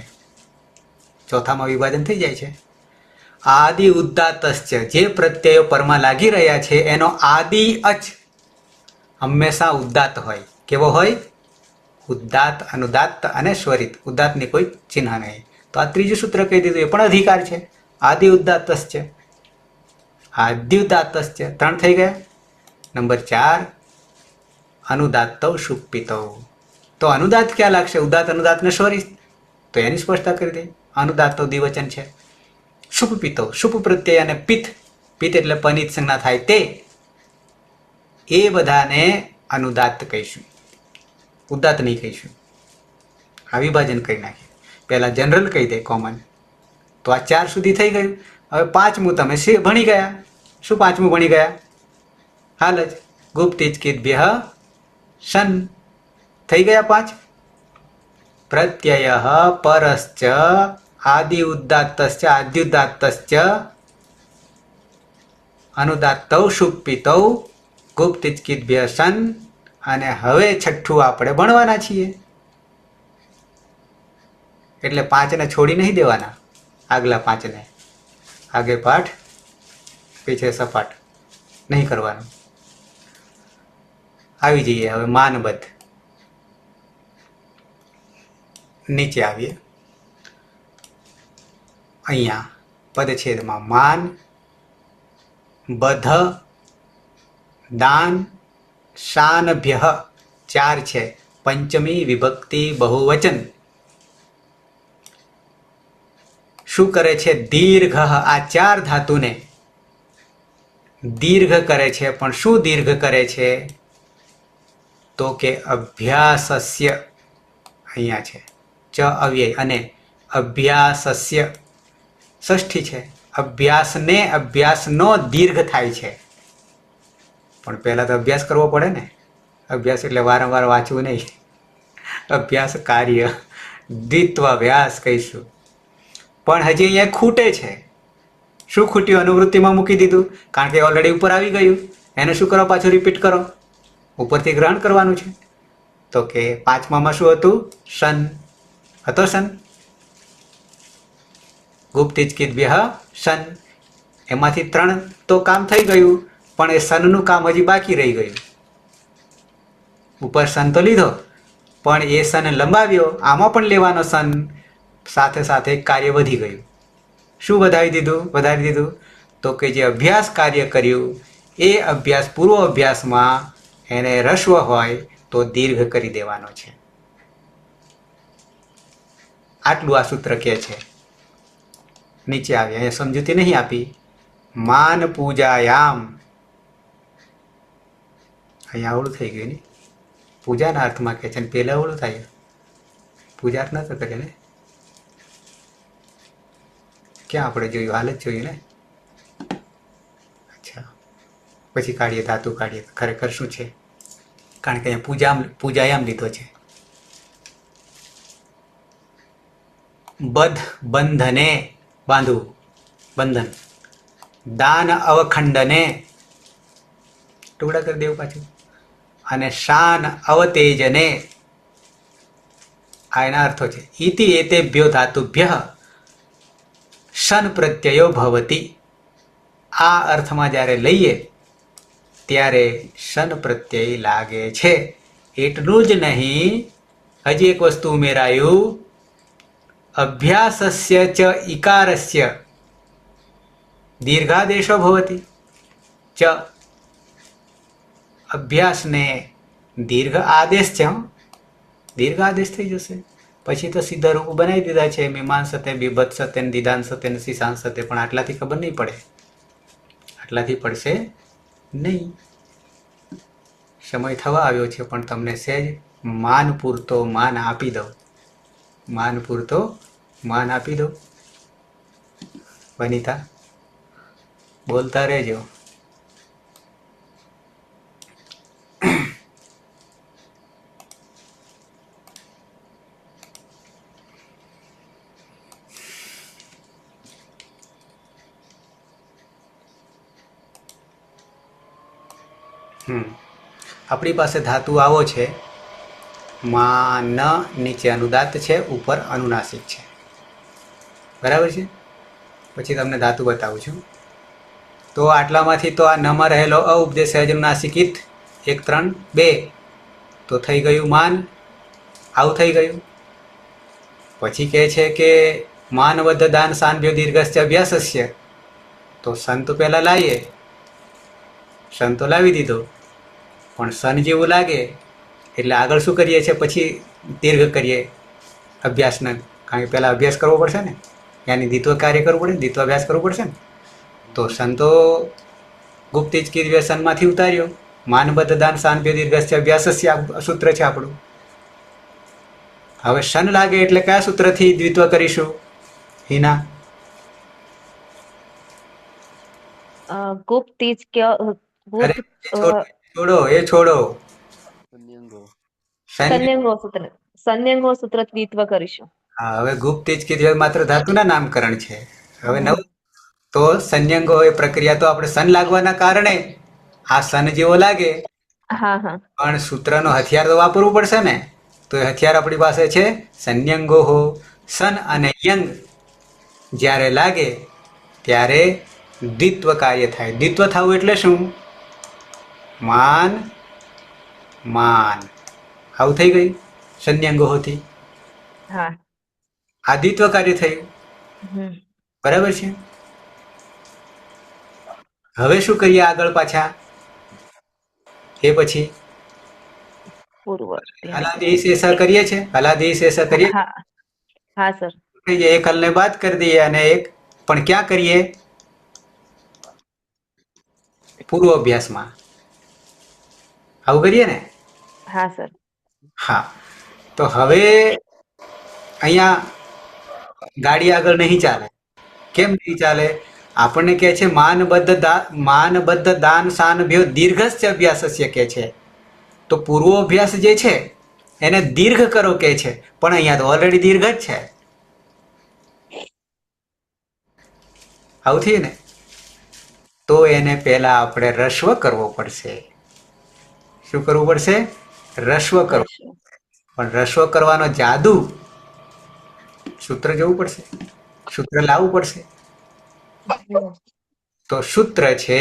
ચોથામાં વિભાજન થઈ જાય છે. આદિ ઉદાત્તશ્ચ, જે પ્રત્યયો પરમાં લાગી રહ્યા છે એનો આદિ અચ હંમેશા ઉદાત્ત હોય. કેવો હોય? ઉદાત્ત, અનુદાત્ત અને સ્વરિત. ઉદાત્તની કોઈ ચિહ્ન નહીં. તો આ ત્રીજું સૂત્ર કહી દીધું, એ પણ અધિકાર છે. આદિ ઉદાત્તશ્ચ, આદિ ઉદાત્તશ્ચ, 3 થઈ ગયા. નંબર 4 અનુદાત્તૌ શુક્પિતૌ. તો અનુદાત્ત ક્યાં લાગશે? ઉદાત્ત, અનુદાત્ત ને સ્વરિત. તો એની સ્પષ્ટતા કરી દે. અનુદાત્તૌ દ્વિવચન છે. શુપ પિત્તો, શુપ પ્રત્યય અને પિત્ત, પિત્ત એટલે પનિત સંજ્ઞા થાય તે, એ બધાને અનુદાત્ત કહીશું, ઉદાત્ત નહીં કહીશું. આ વિભાજન કરી નાખીએ. પહેલા જનરલ કહી દે, કોમન. તો આ 4 સુધી થઈ ગયું. હવે 5મું તમે ભણી ગયા. શું 5મું ભણી ગયા? હાલ જ ગુપ્તિચકિદ્ભ્યઃ શન. થઈ ગયા 5. પ્રત્યય પરશ્ચ આદિ ઉદાત્તશ્ચ આદ્યુદાત્તશ્ચ અનુદાત તૌ શુક્પી તૌ ગુપ્ત ઇચકિતભ્ય સન. અને હવે છઠ્ઠું આપણે ભણવાના છીએ, એટલે 5ને છોડી નહીં દેવાના. આગલા 5ને આગે પાઠ પીછે સપાટ નહીં કરવાનું. આવી જઈએ હવે માનબદ્ધ. નીચે આવીએ. અહીંયા પદછેદમાં માન, બધ, દાન, શાનભ્ય 4 છે. પંચમી વિભક્તિ બહુવચન. શું કરે છે? દીર્ઘ. આ 4 ધાતુને દીર્ઘ કરે છે. પણ શું દીર્ઘ કરે છે? તો કે અભ્યાસસ્ય. અહીંયા છે ચ અવ્યય અને અભ્યાસસ્ય ષષ્ઠી છે. અભ્યાસને અભ્યાસનો દીર્ઘ થાય છે. પણ પહેલા તો અભ્યાસ કરવો પડે ને. અભ્યાસ એટલે વારંવાર વાંચવું નહીં. અભ્યાસ કાર્ય દ્વિત્વાભ્યાસ કહીશું. પણ હજી અહીંયા ખૂટે છે. શું ખૂટ્યું? અનુવૃત્તિમાં મૂકી દીધું, કારણ કે ઓલરેડી ઉપર આવી ગયું. એને શું કરો? પાછું રિપીટ કરો, ઉપરથી ગ્રહણ કરવાનું છે. તો કે 5મામાં શું હતું? સન હતો. સન ગુપ્ત ઇચકિતભ્ય સન. એમાંથી 3 તો કામ થઈ ગયું, પણ એ સનનું કામ હજી બાકી રહી ગયું. ઉપર સન તો લીધો, પણ એ સન લંબાવ્યો. આમાં પણ લેવાનો સન. સાથે સાથે કાર્ય વધી ગયું. શું વધારી દીધું? તો કે જે અભ્યાસ કાર્ય કર્યું એ અભ્યાસ પૂર્વ અભ્યાસમાં એને રસ્વ હોય તો દીર્ઘ કરી દેવાનો છે. આટલું આ સૂત્ર કહે છે. નીચે આવી, અહીંયા સમજૂતી નહીં આપી. માન પૂજાયામ. અહીંયા અવળું થઈ ગયું ને. પૂજાના અર્થમાં કહે છે, પહેલા અવળું થાય. પૂજાર્થ નતો કરે ને. ક્યાં આપણે જોયું? હાલ જ જોયું ને. અચ્છા, પછી કાઢીએ, ધાતુ કાઢીએ. ખરેખર શું છે? કારણ કે અહીંયા પૂજાયામ લીધો છે. બધ બંધને બાંધવું, બંધન. દાન અવખંડને ટુકડા કરી દેવું પાછું. અને શાન અવતેજને. આ એના અર્થો છે. ઇતિ એતેભ્યો ધાતુભ્ય શન પ્રત્યયો ભવતી. આ અર્થમાં જ્યારે લઈએ ત્યારે શન પ્રત્યય લાગે છે. એટલું જ નહીં, હજી એક વસ્તુ ઉમેરાયું. અભ્યાસસ્ય ચ ઇકારસ્ય દીર્ઘાદેશો ભવતી. ચ અભ્યાસને દીર્ઘ આદેશ છે. દીર્ઘ આદેશ થઈ જશે. પછી તો સીધા રૂપ બનાવી દીધા છે. મીમાંસતે, બીભત્સતે, દિદાંસતે, શીશાંસતે. પણ આટલાથી ખબર નહીં પડે. આટલાથી પડશે નહીં. સમય થવા આવ્યો છે, પણ તમને સહેજ માન પૂરતો માન આપી દઉં. માન પૂરતો માન આપી દઉં. વનિતા, બોલતા રહેજો. આપણી પાસે ધાતુ આવો છે. માં ન નીચે અનુદાત છે, ઉપર અનુનાસિક છે. બરાબર છે. પછી તમને ધાતુ બતાવું છું. તો આટલામાંથી તો આ નમાં રહેલો ઉપદેશ અનુનાસિક ઇત 1 3 2 તો થઈ ગયું માન. આવું થઈ ગયું. પછી કહે છે કે માનવદ્ધ દાન સાનભ્યો દીર્ઘસ્ય અભ્યાસસ્ય. તો સન તો પહેલા લાવીએ. સન તો લાવી દીધો, પણ સન જેવું લાગે એટલે આગળ શું કરીએ છીએ? પછી દીર્ઘ કરીએ અભ્યાસને. કારણ કે પહેલાં અભ્યાસ કરવો પડશે ને. યાની દ્વિત્વ કાર્ય કરવું પડે ને, દ્વિત્વ અભ્યાસ કરવો પડશે ને. તો સન તો ગુપ્ત ઇચકિતભ્ય સનમાંથી ઉતાર્યો. માનબદ્ધ દાન સાનભ્ય દીર્ઘસ્ય અભ્યાસસ્ય સૂત્ર છે આપણું. હવે શન લાગે એટલે કયા સૂત્રથી દ્વિત્વ કરીશું? હિના, ગુપ્ત છોડો. સંયંગો. સંયંગો સૂત્ર દ્વિત્વ કરીશું. હા, હવે ગુપ્ત ઇચકિતભ્ય માત્ર ધાતુના નામકરણ છે. હવે નવું તો સંયંગો એ પ્રક્રિયા તો આપણે સન લાગવાના કારણે આ સન જેવો લાગે, હા હા પણ સૂત્રનો હથિયાર તો વાપરવું પડશે ને. તો એ હથિયાર આપણી પાસે છે સંયંગો હો. સન અને યંગ જ્યારે લાગે ત્યારે દ્વિત્વ કાર્ય થાય. દ્વિત્વ થવું એટલે શું? માન માન આવું થઈ ગયું સંયંગો હોતી. હા આ દ્વિત્વ કાર્ય થયું. હમ બરાબર છે. હવે શું કરીએ આગળ પાછા? એ પછી પૂર્વવર્તી હલાદેશ એસા કરીએ છે. હલાદેશ એસા કરીએ. હા હા સર એક હલને બાદ કરી દઈએ અને એક પણ ક્યાં કરીએ? પૂર્વ અભ્યાસમાં. આવું કરીએ ને? હા સર હા. તો હવે અહીંયા ગાડી આગળ નહીં ચાલે. કેમ નહીં ચાલે? આપણને કહે છે માનબદ્ધ દાન સાન ભ્યો દીર્ઘસ્ય અભ્યાસસ્ય કે છે. તો પૂર્વ અભ્યાસ જે છે એને દીર્ઘ કરો કે છે, પણ અહીંયા તો ઓલરેડી દીર્ઘ જ છે. આવું થયું ને? તો એને પહેલા આપણે રસ્વ કરવો પડશે. શું કરવું પડશે? રસ્વ કરવું. પણ રસ્વ કરવાનો જાદુ સૂત્ર જવું પડશે, સૂત્ર લાવવું પડશે. તો સૂત્ર છે,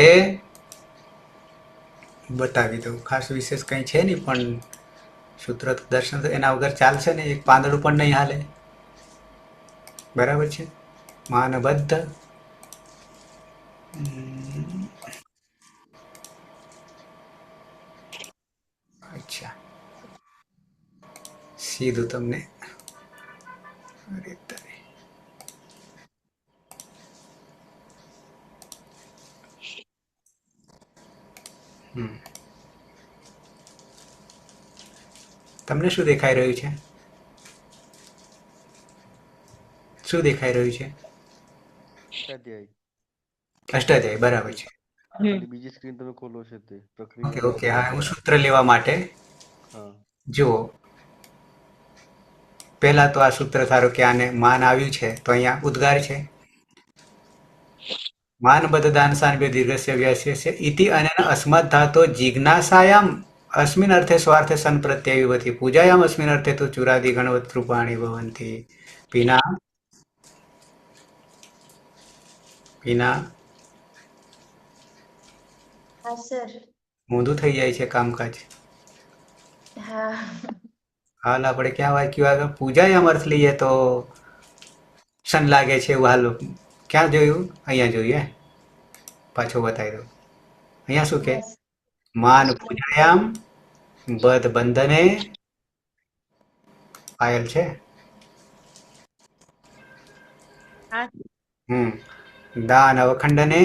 બતાવી દઉં. ખાસ વિશેષ કંઈ છે નહીં, પણ સૂત્ર તો દર્શન એના વગર ચાલશે ને. એક પાંદડું પણ નહીં હાલે. બરાબર છે. માનબદ્ધ અચ્છા સીધું તમને તમને શું દેખાઈ રહ્યું છે? શું દેખાઈ રહ્યું છે? અષ્ટાધ્યાયી. અષ્ટાધ્યાયી. બરાબર છે. ખાલી બીજી સ્ક્રીન તમે ખોલો છે તે ઓકે પ્રક્રિયા. ઓકે. હા, હું સૂત્ર લેવા માટે હા જુઓ. પહેલા તો આ સૂત્ર ધારો કે આને માન આવ્યું છે, તો અહીંયા ઉદ્ગાર છે. માન બદદાન સાન દીર્ઘસ્ય વ્યાસ્ય ઇતિ અનેન અસ્મદ ધાતો જિજ્ઞાસાયામ અસ્મિન અર્થે સ્વાર્થે સન પ્રત્યય વિભૂતિ પૂજાયામ અસ્મિન અર્થે તો ચુરાદિ ગણવત રૂપાણી ભવંતિ. પીના પીના હા સર. મોંધું થઈ જાય છે કામકાજ. હા હાલ આપણે ક્યાં વાંચ્યું આગળ? પૂજાયામ અર્થ લઈએ તો સન લાગે છે એવું. હાલ ક્યાં જોયું? અહીંયા જોઈએ. પાછો બતાવી દઉં. અહીંયા શું કે? yes. માન પૂજાયામ બદ બંધને પાયલ છે. દાન અવખંડને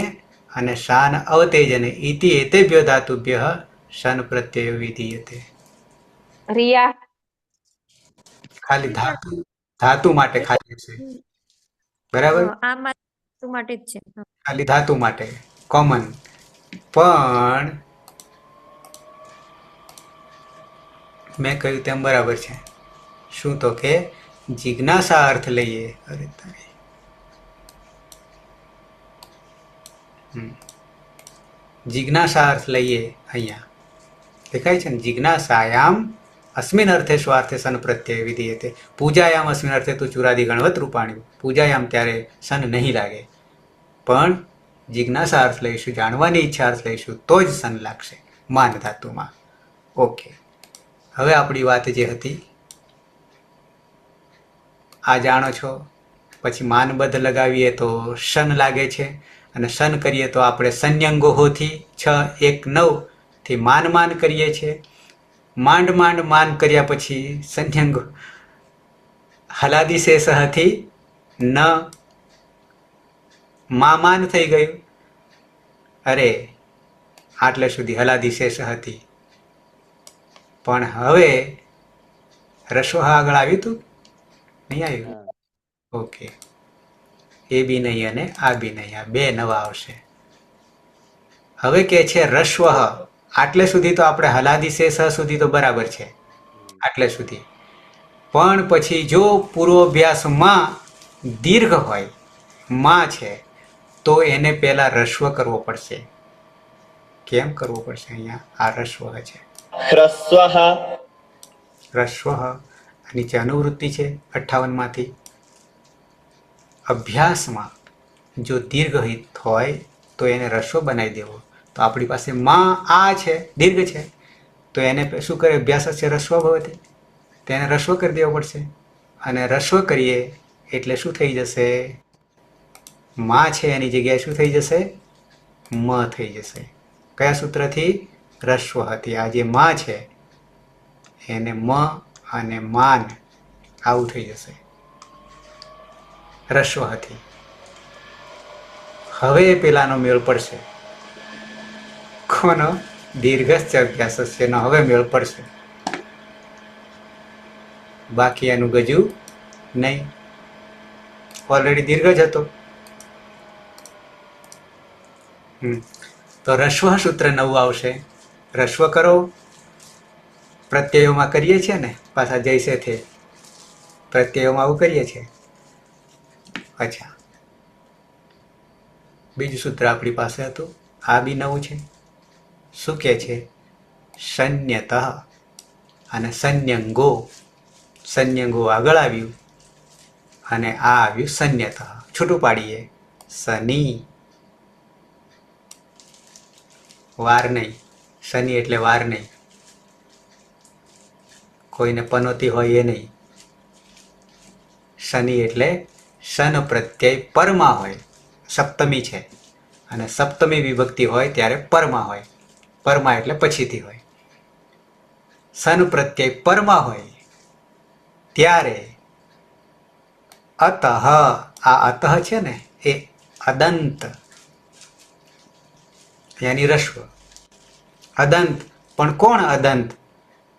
અને શાન અવતેજને ઇતિ એતેભ્યો ધાતુભ્ય શન પ્રત્યય વિધીયતે. રિયા ખાલી ધાતુ માટે ખાલી છે. બરાબર? આ માટે જ છે. ખાલી ધાતુ માટે કોમન. પણ મેં કહ્યું તેમ બરાબર છે. શું તો કે જિજ્ઞાસા અર્થ લઈએ. અરે તારી જિજ્ઞાસા અર્થ લઈએ. અહીંયા દેખાય છે ને? જિજ્ઞાસાયામ અસ્મિન અર્થે સ્વાર્થે સન પ્રત્યય વિધીયતે. પૂજાયામ અસ્મિન અર્થે તો ચુરાદી ગણવત રૂપાણી. પૂજાયામ ત્યારે સન નહીં લાગે, પણ જિજ્ઞાસા અર્થ લઈશું, જાણવાની ઈચ્છા અર્થ લઈશું તો જ સન લાગશે માન ધાતુમાં. ઓકે. હવે આપણી વાત જે હતી આ જાણો છો. પછી માનબદ્ધ લગાવીએ તો શન લાગે છે, અને શન કરીએ તો આપણે સંયંગોહોથી 6 1 9 થી માન કરીએ છીએ. માંડ માન કર્યા પછી સંયંગો હલાદિશેષથી ન માન થઈ ગયું. અરે આટલે સુધી હલાદિશેષ હતી, પણ હવે રસ્વ આગળ આવ્યું હતું? નહીં આવ્યું? ઓકે. એ બી નહીં અને આ બી નહીં. આ બે નવા આવશે. હવે કે છે રસ્વ. આટલે સુધી તો આપણે હલાદિશેષ સુધી તો બરાબર છે, આટલે સુધી. પણ પછી જો પૂર્વાભ્યાસમાં દીર્ઘ હોય, માં છે, તો એને પહેલા રસ્વ કરવો પડશે. કેમ કરવો પડશે? અહીંયા આ રસ્વ છે. ह्रस्वः રસ્વ નીચે અનુવૃત્તિ છે 58 માંથી. અભ્યાસમાં જો દીર્ઘહિત હોય તો એને રસ્વ બનાવી દેવો. તો આપણી પાસે માં આ છે, દીર્ઘ છે, તો એને શું કરે? અભ્યાસ છે રસ્વ ભવતી, તેને રસ્વ કરી દેવો પડશે. અને રસ્વ કરીએ એટલે શું થઈ જશે? માં છે એની જગ્યાએ શું થઈ જશે? મ થઈ જશે. કયા સૂત્રથી? રસ્વ હતી. આ જે માં છે એને મ અને માન આવું થઈ જશે રસ્વ હતી. હવે પેલાનો મેળ પડશે. કોનો? દીર્ઘસ્થ અભ્યાસસ્ય નો હવે મેળ પડશે. બાકી એનું ગજુ નહીં. ઓલરેડી દીર્ઘ જ હતો. તો રસ્વ સૂત્ર નવું આવશે. રસ્વ કરો. પ્રત્યયોમાં કરીએ છીએ ને, પાછા જૈસે થે પ્રત્યયોમાં આવું કરીએ છીએ. અચ્છા, બીજું સૂત્ર આપણી પાસે હતું, આ બી નવું છે. શું કે છે? સંન્યતઃ અને સંન્યંગો. સંન્યંગો આગળ આવ્યું અને આ આવ્યું સંન્યતઃ. છૂટું પાડીએ શનિ. વાર નહીં. શનિ એટલે વાર નહીં. કોઈને પનોતી હોય એ નહીં. શનિ એટલે શન પ્રત્યય પરમાં હોય. સપ્તમી છે અને સપ્તમી વિભક્તિ હોય ત્યારે પરમાં હોય. પરમાં એટલે પછીથી હોય. સન પ્રત્યય પરમાં હોય ત્યારે અતઃ, આ અતઃ છે ને એ અદંત, યાની રસ્વ. અદંત. પણ કોણ અદંત?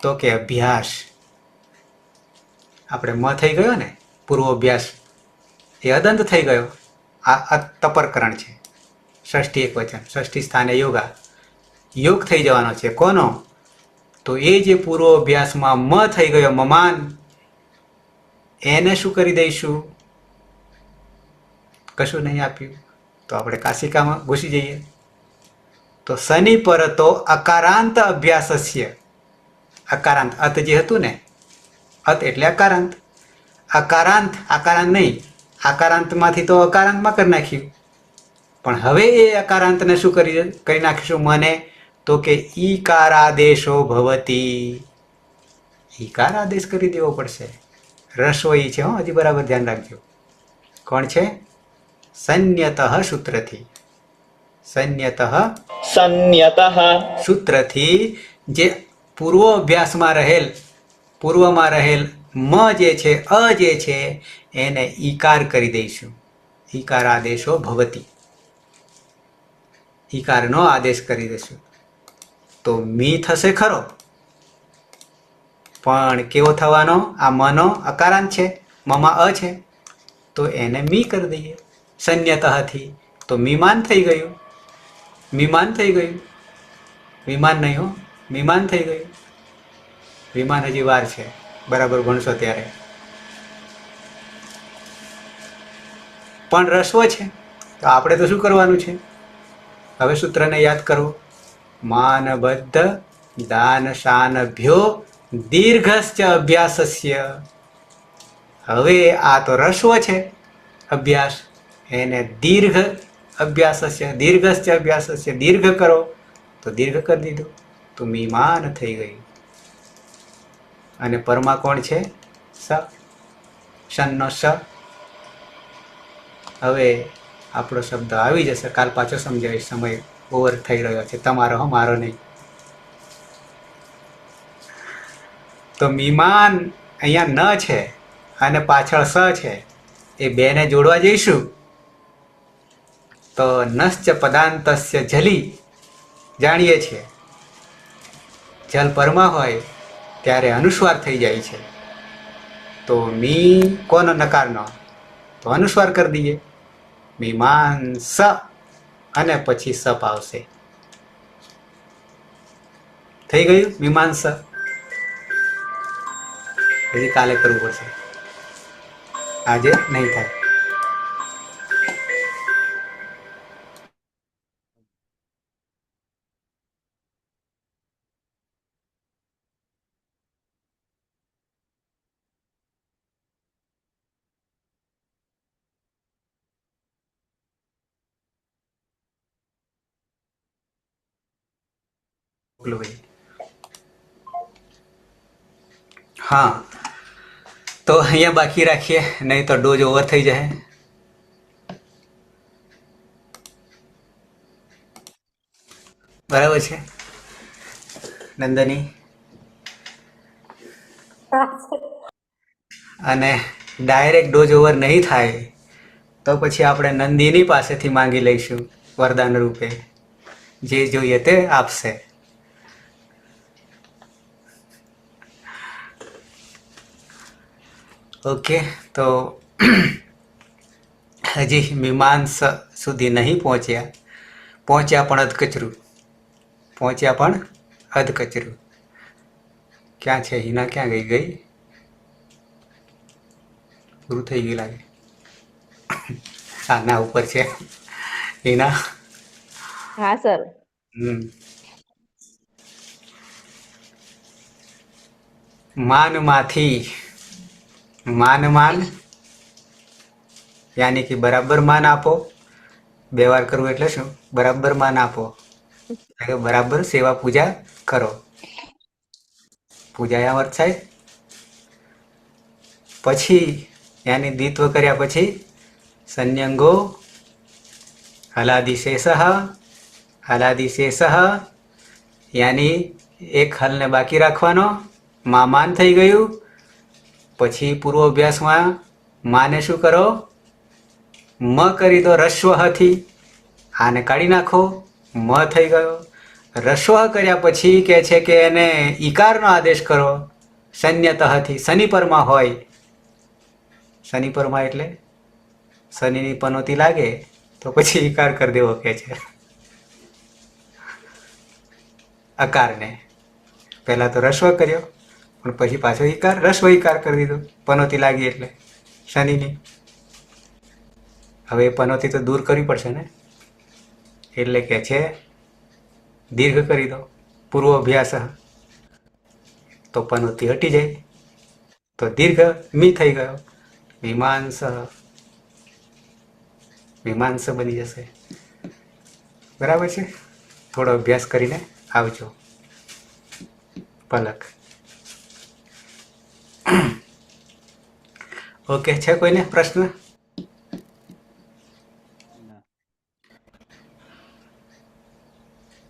તો કે અભ્યાસ. આપણે મ થઈ ગયો ને, પૂર્વ અભ્યાસ, એ અદંત થઈ ગયો. આ તપરકરણ છે. ષષ્ઠી એકવચન, ષષ્ઠી સ્થાને યોગા. યોગ થઈ જવાનો છે. કોનો? તો એ જે પૂર્વ અભ્યાસમાં મ થઈ ગયો, મમાન, એને શું કરી દઈશું? કશું નહીં આપ્યું તો આપણે કાશિકામાં ઘૂસી જઈએ. તો શનિ પર તો અકારાંત અભ્યાસસ્ય. અકારાંત અત જે હતું ને, અત એટલે અકારાંત. અકારાંત, આકારાંત નહીં, આકારાંતમાંથી તો અકારાંતમાં કરી નાખ્યું. પણ હવે એ અકારાંતને શું કરી નાખીશું? મને તો કે ઈકારાદેશો ભવતી. ઈકાર આદેશ કરી દેવો પડશે. રસોઈ છે. હજી બરાબર ધ્યાન રાખજો. કોણ છે? સંન્યતઃ સૂત્રથી. સંન્યતઃ संयतः સૂત્રથી જે પૂર્વ અભ્યાસમાં રહેલ, પૂર્વમાં રહેલ મ જે છે, અ જે છે, એને ઈકાર કરી દઈશું. ઈકાર આદેશો ભવતી. ઈકારનો આદેશ કરી દઈશું તો મી થશે ખરો, પણ કેવો થવાનો? આ મનો અકારાંત છે, મમાં અ છે, તો એને મી કરી દઈએ સંન્યતઃથી. તો મીમાન થઈ ગયું. મીમાન થઈ ગયું. વિમાન નહીં હો, મીમાન થઈ ગયું. વિમાન હજી વાર છે, બરાબર ભણશો ત્યારે. પણ રસ્વ છે તો આપણે તો શું કરવાનું છે? હવે સૂત્રને યાદ કરો. માનબદ્ધ દાન શાનભ્યો દીર્ઘસ્ચ અભ્યાસસ્ય. હવે આ તો રસ્વ છે અભ્યાસ, એને દીર્ઘ અભ્યાસસ્ય, દીર્ઘસ્ચ અભ્યાસસ્ય, દીર્ઘ કરો તો દીર્ઘ કરી દીધું તો મીમાન થઈ ગયું. અને પરમાં કોણ છે? સ. શનનો સ. હવે આપણો શબ્દ આવી જશે. કાલ પાછો સમજાવીશ. સમય ઓવર થઈ રહ્યો છે તમારો, મારો નહીં. તો મીમાન અહીંયા ન છે અને પાછળ સ છે, એ બેને જોડવા જઈશું તો નશ્ચ પદાંતસ્ય જલી. જાણીએ છીએ જલ પરમાં હોય ત્યારે અનુસ્વાર થઈ જાય છે. તો મી કોનો? નકારનો. તો અનુસ્વાર કરી દઈએ. મીમાંસ અને પછી સપ આવશે. થઈ ગયું મીમાંસ. હજી કાલે કરવું પડશે, આજે નહીં થાય. બોલો ભાઈ. હા, તો અહીંયા બાકી રાખીએ, નહીં તો ડોઝ ઓવર થઈ જાય. બરાબર છે નંદની? અને ડાયરેક્ટ ડોઝ ઓવર નહીં થાય તો પછી આપણે નંદિની પાસેથી માંગી લઈશું વરદાન રૂપે, જે જોઈએ તે આપશે. ઓકે, તો હજી મીમાંસ સુધી નહીં પહોંચ્યા પણ અધકચરું. ક્યાં છે હિના? ક્યાં ગઈ? પૂરું થઈ ગયું લાગે. આના ઉપર છે હિના. હા સર. માનમાંથી માન યાની કે બરાબર માન આપો. બે વાર કરવું એટલે શું? બરાબર માન આપો, એટલે કે બરાબર સેવા પૂજા કરો. પૂજાયા અર્થ થાય. પછી યાની દ્વિત્વ કર્યા પછી સંન્યંગો હલાદિશેષ યાની એક હલને બાકી રાખવાનો. માન થઈ ગયું. પછી પૂર્વ અભ્યાસમાં માને શું કરો? મ કરી દો રસ્વહથી. આને કાઢી નાખો. મ થઈ ગયો. રસ્વ કર્યા પછી કે છે કે એને ઈકારનો આદેશ કરો. સંન્યતઃથી, શનિપરમાં હોય. શનિપરમાં એટલે શનિની પનોતી લાગે તો પછી ઈકાર કરી દેવો કે છે. અકારને પહેલા તો રસ્વ કર્યો, પણ પછી પાછો ઈકાર, રસ્વ ઈકાર કરી દીધો પનોતી લાગી એટલે શનિની. હવે એ પનોતી તો દૂર કરવી પડશે ને, એટલે કે છે દીર્ઘ કરી દો. પૂર્વ અભ્યાસ તો પનોતી હટી જાય, તો દીર્ઘ મી થઈ ગયો. મીમાંસ બની જશે. બરાબર છે? થોડો અભ્યાસ કરીને આવજો. પલક. ઓકે, છે કોઈને પ્રશ્ન? ના.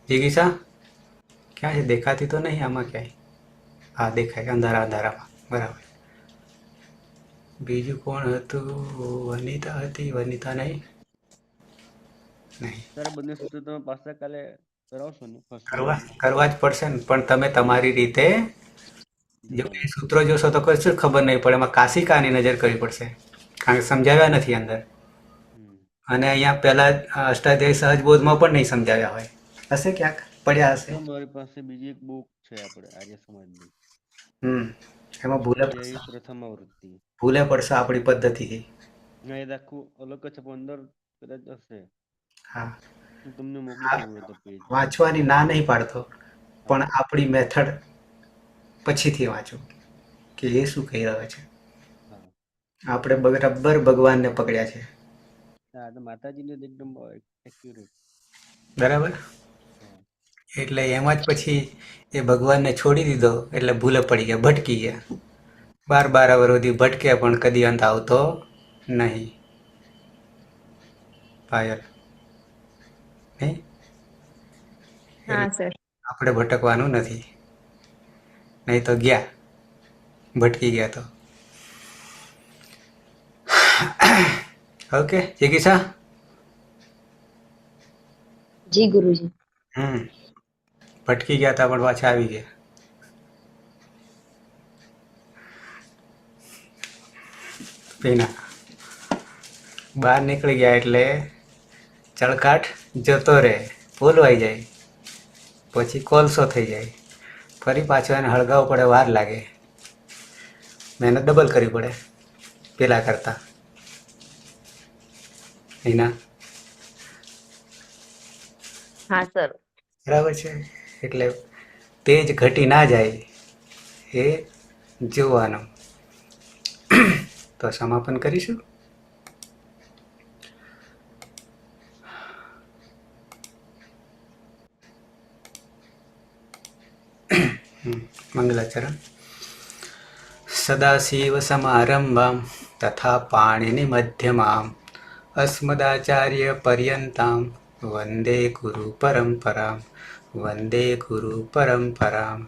જિગીસા ક્યાં છે? દેખાતી તો નહીં આમાં ક્યાંય. હા, દેખાય અંધારામાં. બરાબર. બીજું કોણ હતું? વનિતા હતી. વનિતા નહીં. સર બંને સૂત્રો તમે પાછા કાલે કરાવશો ને? કરવા જ પડશે ને, પણ તમે તમારી રીતે જો એ સૂત્રો જોશો તો કશું ખબર નહીં પડે. એમાં કાશિકાની નજર કરવી પડશે, કારણ કે સમજાવ્યા નથી અંદર. અને અહીંયા પહેલા અષ્ટાધ્યાયી સહજ બોધમાં પણ નહીં સમજાવ્યા હોય. હશે ક્યાંક પડ્યા હશે. મારી પાસે બીજી એક બુક છે આપણે આર્ય સમાજની. એમાં પ્રથમ આવૃત્તિ. ભૂલે પડશે આપણી પદ્ધતિથી. ના, એ આખું અલગ છે પણ અંદર કદાચ હશે. હા, હું તમને મોકલી શકું તો પેજ. વાંચવાની ના નહીં પાડતો, પણ આપણી મેથડ પછીથી વાંચો કે એ શું કહી રહ્યો છે. આપણે બરાબર ભગવાનને પકડ્યા છે. હા, તો માતાજીને એકદમ એક્યુરેટ. બરાબર. એટલે એમાં જ પછી એ ભગવાનને છોડી દીધો એટલે ભૂલે પડી ગયા, ભટકી ગયા. 12 વર્ષ સુધી ભટક્યા પણ કદી અંત આવતો નહીં. પાયલ નહીં? હા સર. આપણે ભટકવાનું નથી, નહીં તો ગયા, ભટકી ગયા તો. ઓકે જિગીસા? જી ગુરુજી. ભટકી ગયા હતા પણ પાછા આવી ગયા. પીના બહાર નીકળી ગયા એટલે ચળકાટ જતો રહે, બોલવાઈ જાય, પછી કોલસો થઈ જાય, ફરી પાછો એને હળગાવવો પડે, વાર લાગે, મહેનત ડબલ કરવી પડે પેલા કરતા. એના હા સર. બરાબર છે. એટલે તેજ ઘટી ના જાય એ જોવાનું. તો સમાપન કરીશું. મંગલાચરણ. સદાશિવ સમારંભામ તથા પાણીની મધ્યમામ અસ્મદાચાર્ય પર્યંતામ વંદે ગુરુ પરંપરામ વંદે ગુરુ પરંપરામ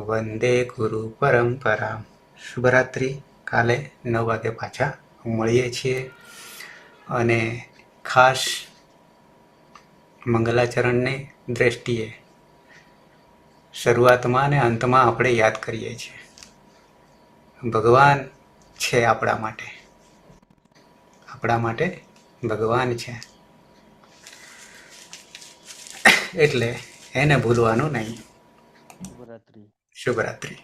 વંદે ગુરુ પરંપરામ. શુભરાત્રિ. કાલે 9 વાગે પાછા મળીએ છીએ. અને ખાસ મંગલાચરણની દ્રષ્ટિએ શરૂઆતમાં અને અંતમાં આપણે યાદ કરીએ છીએ ભગવાન છે આપણા માટે ભગવાન છે, એટલે એને ભૂલવાનું નહીં. શુભરાત્રિ. શુભરાત્રિ.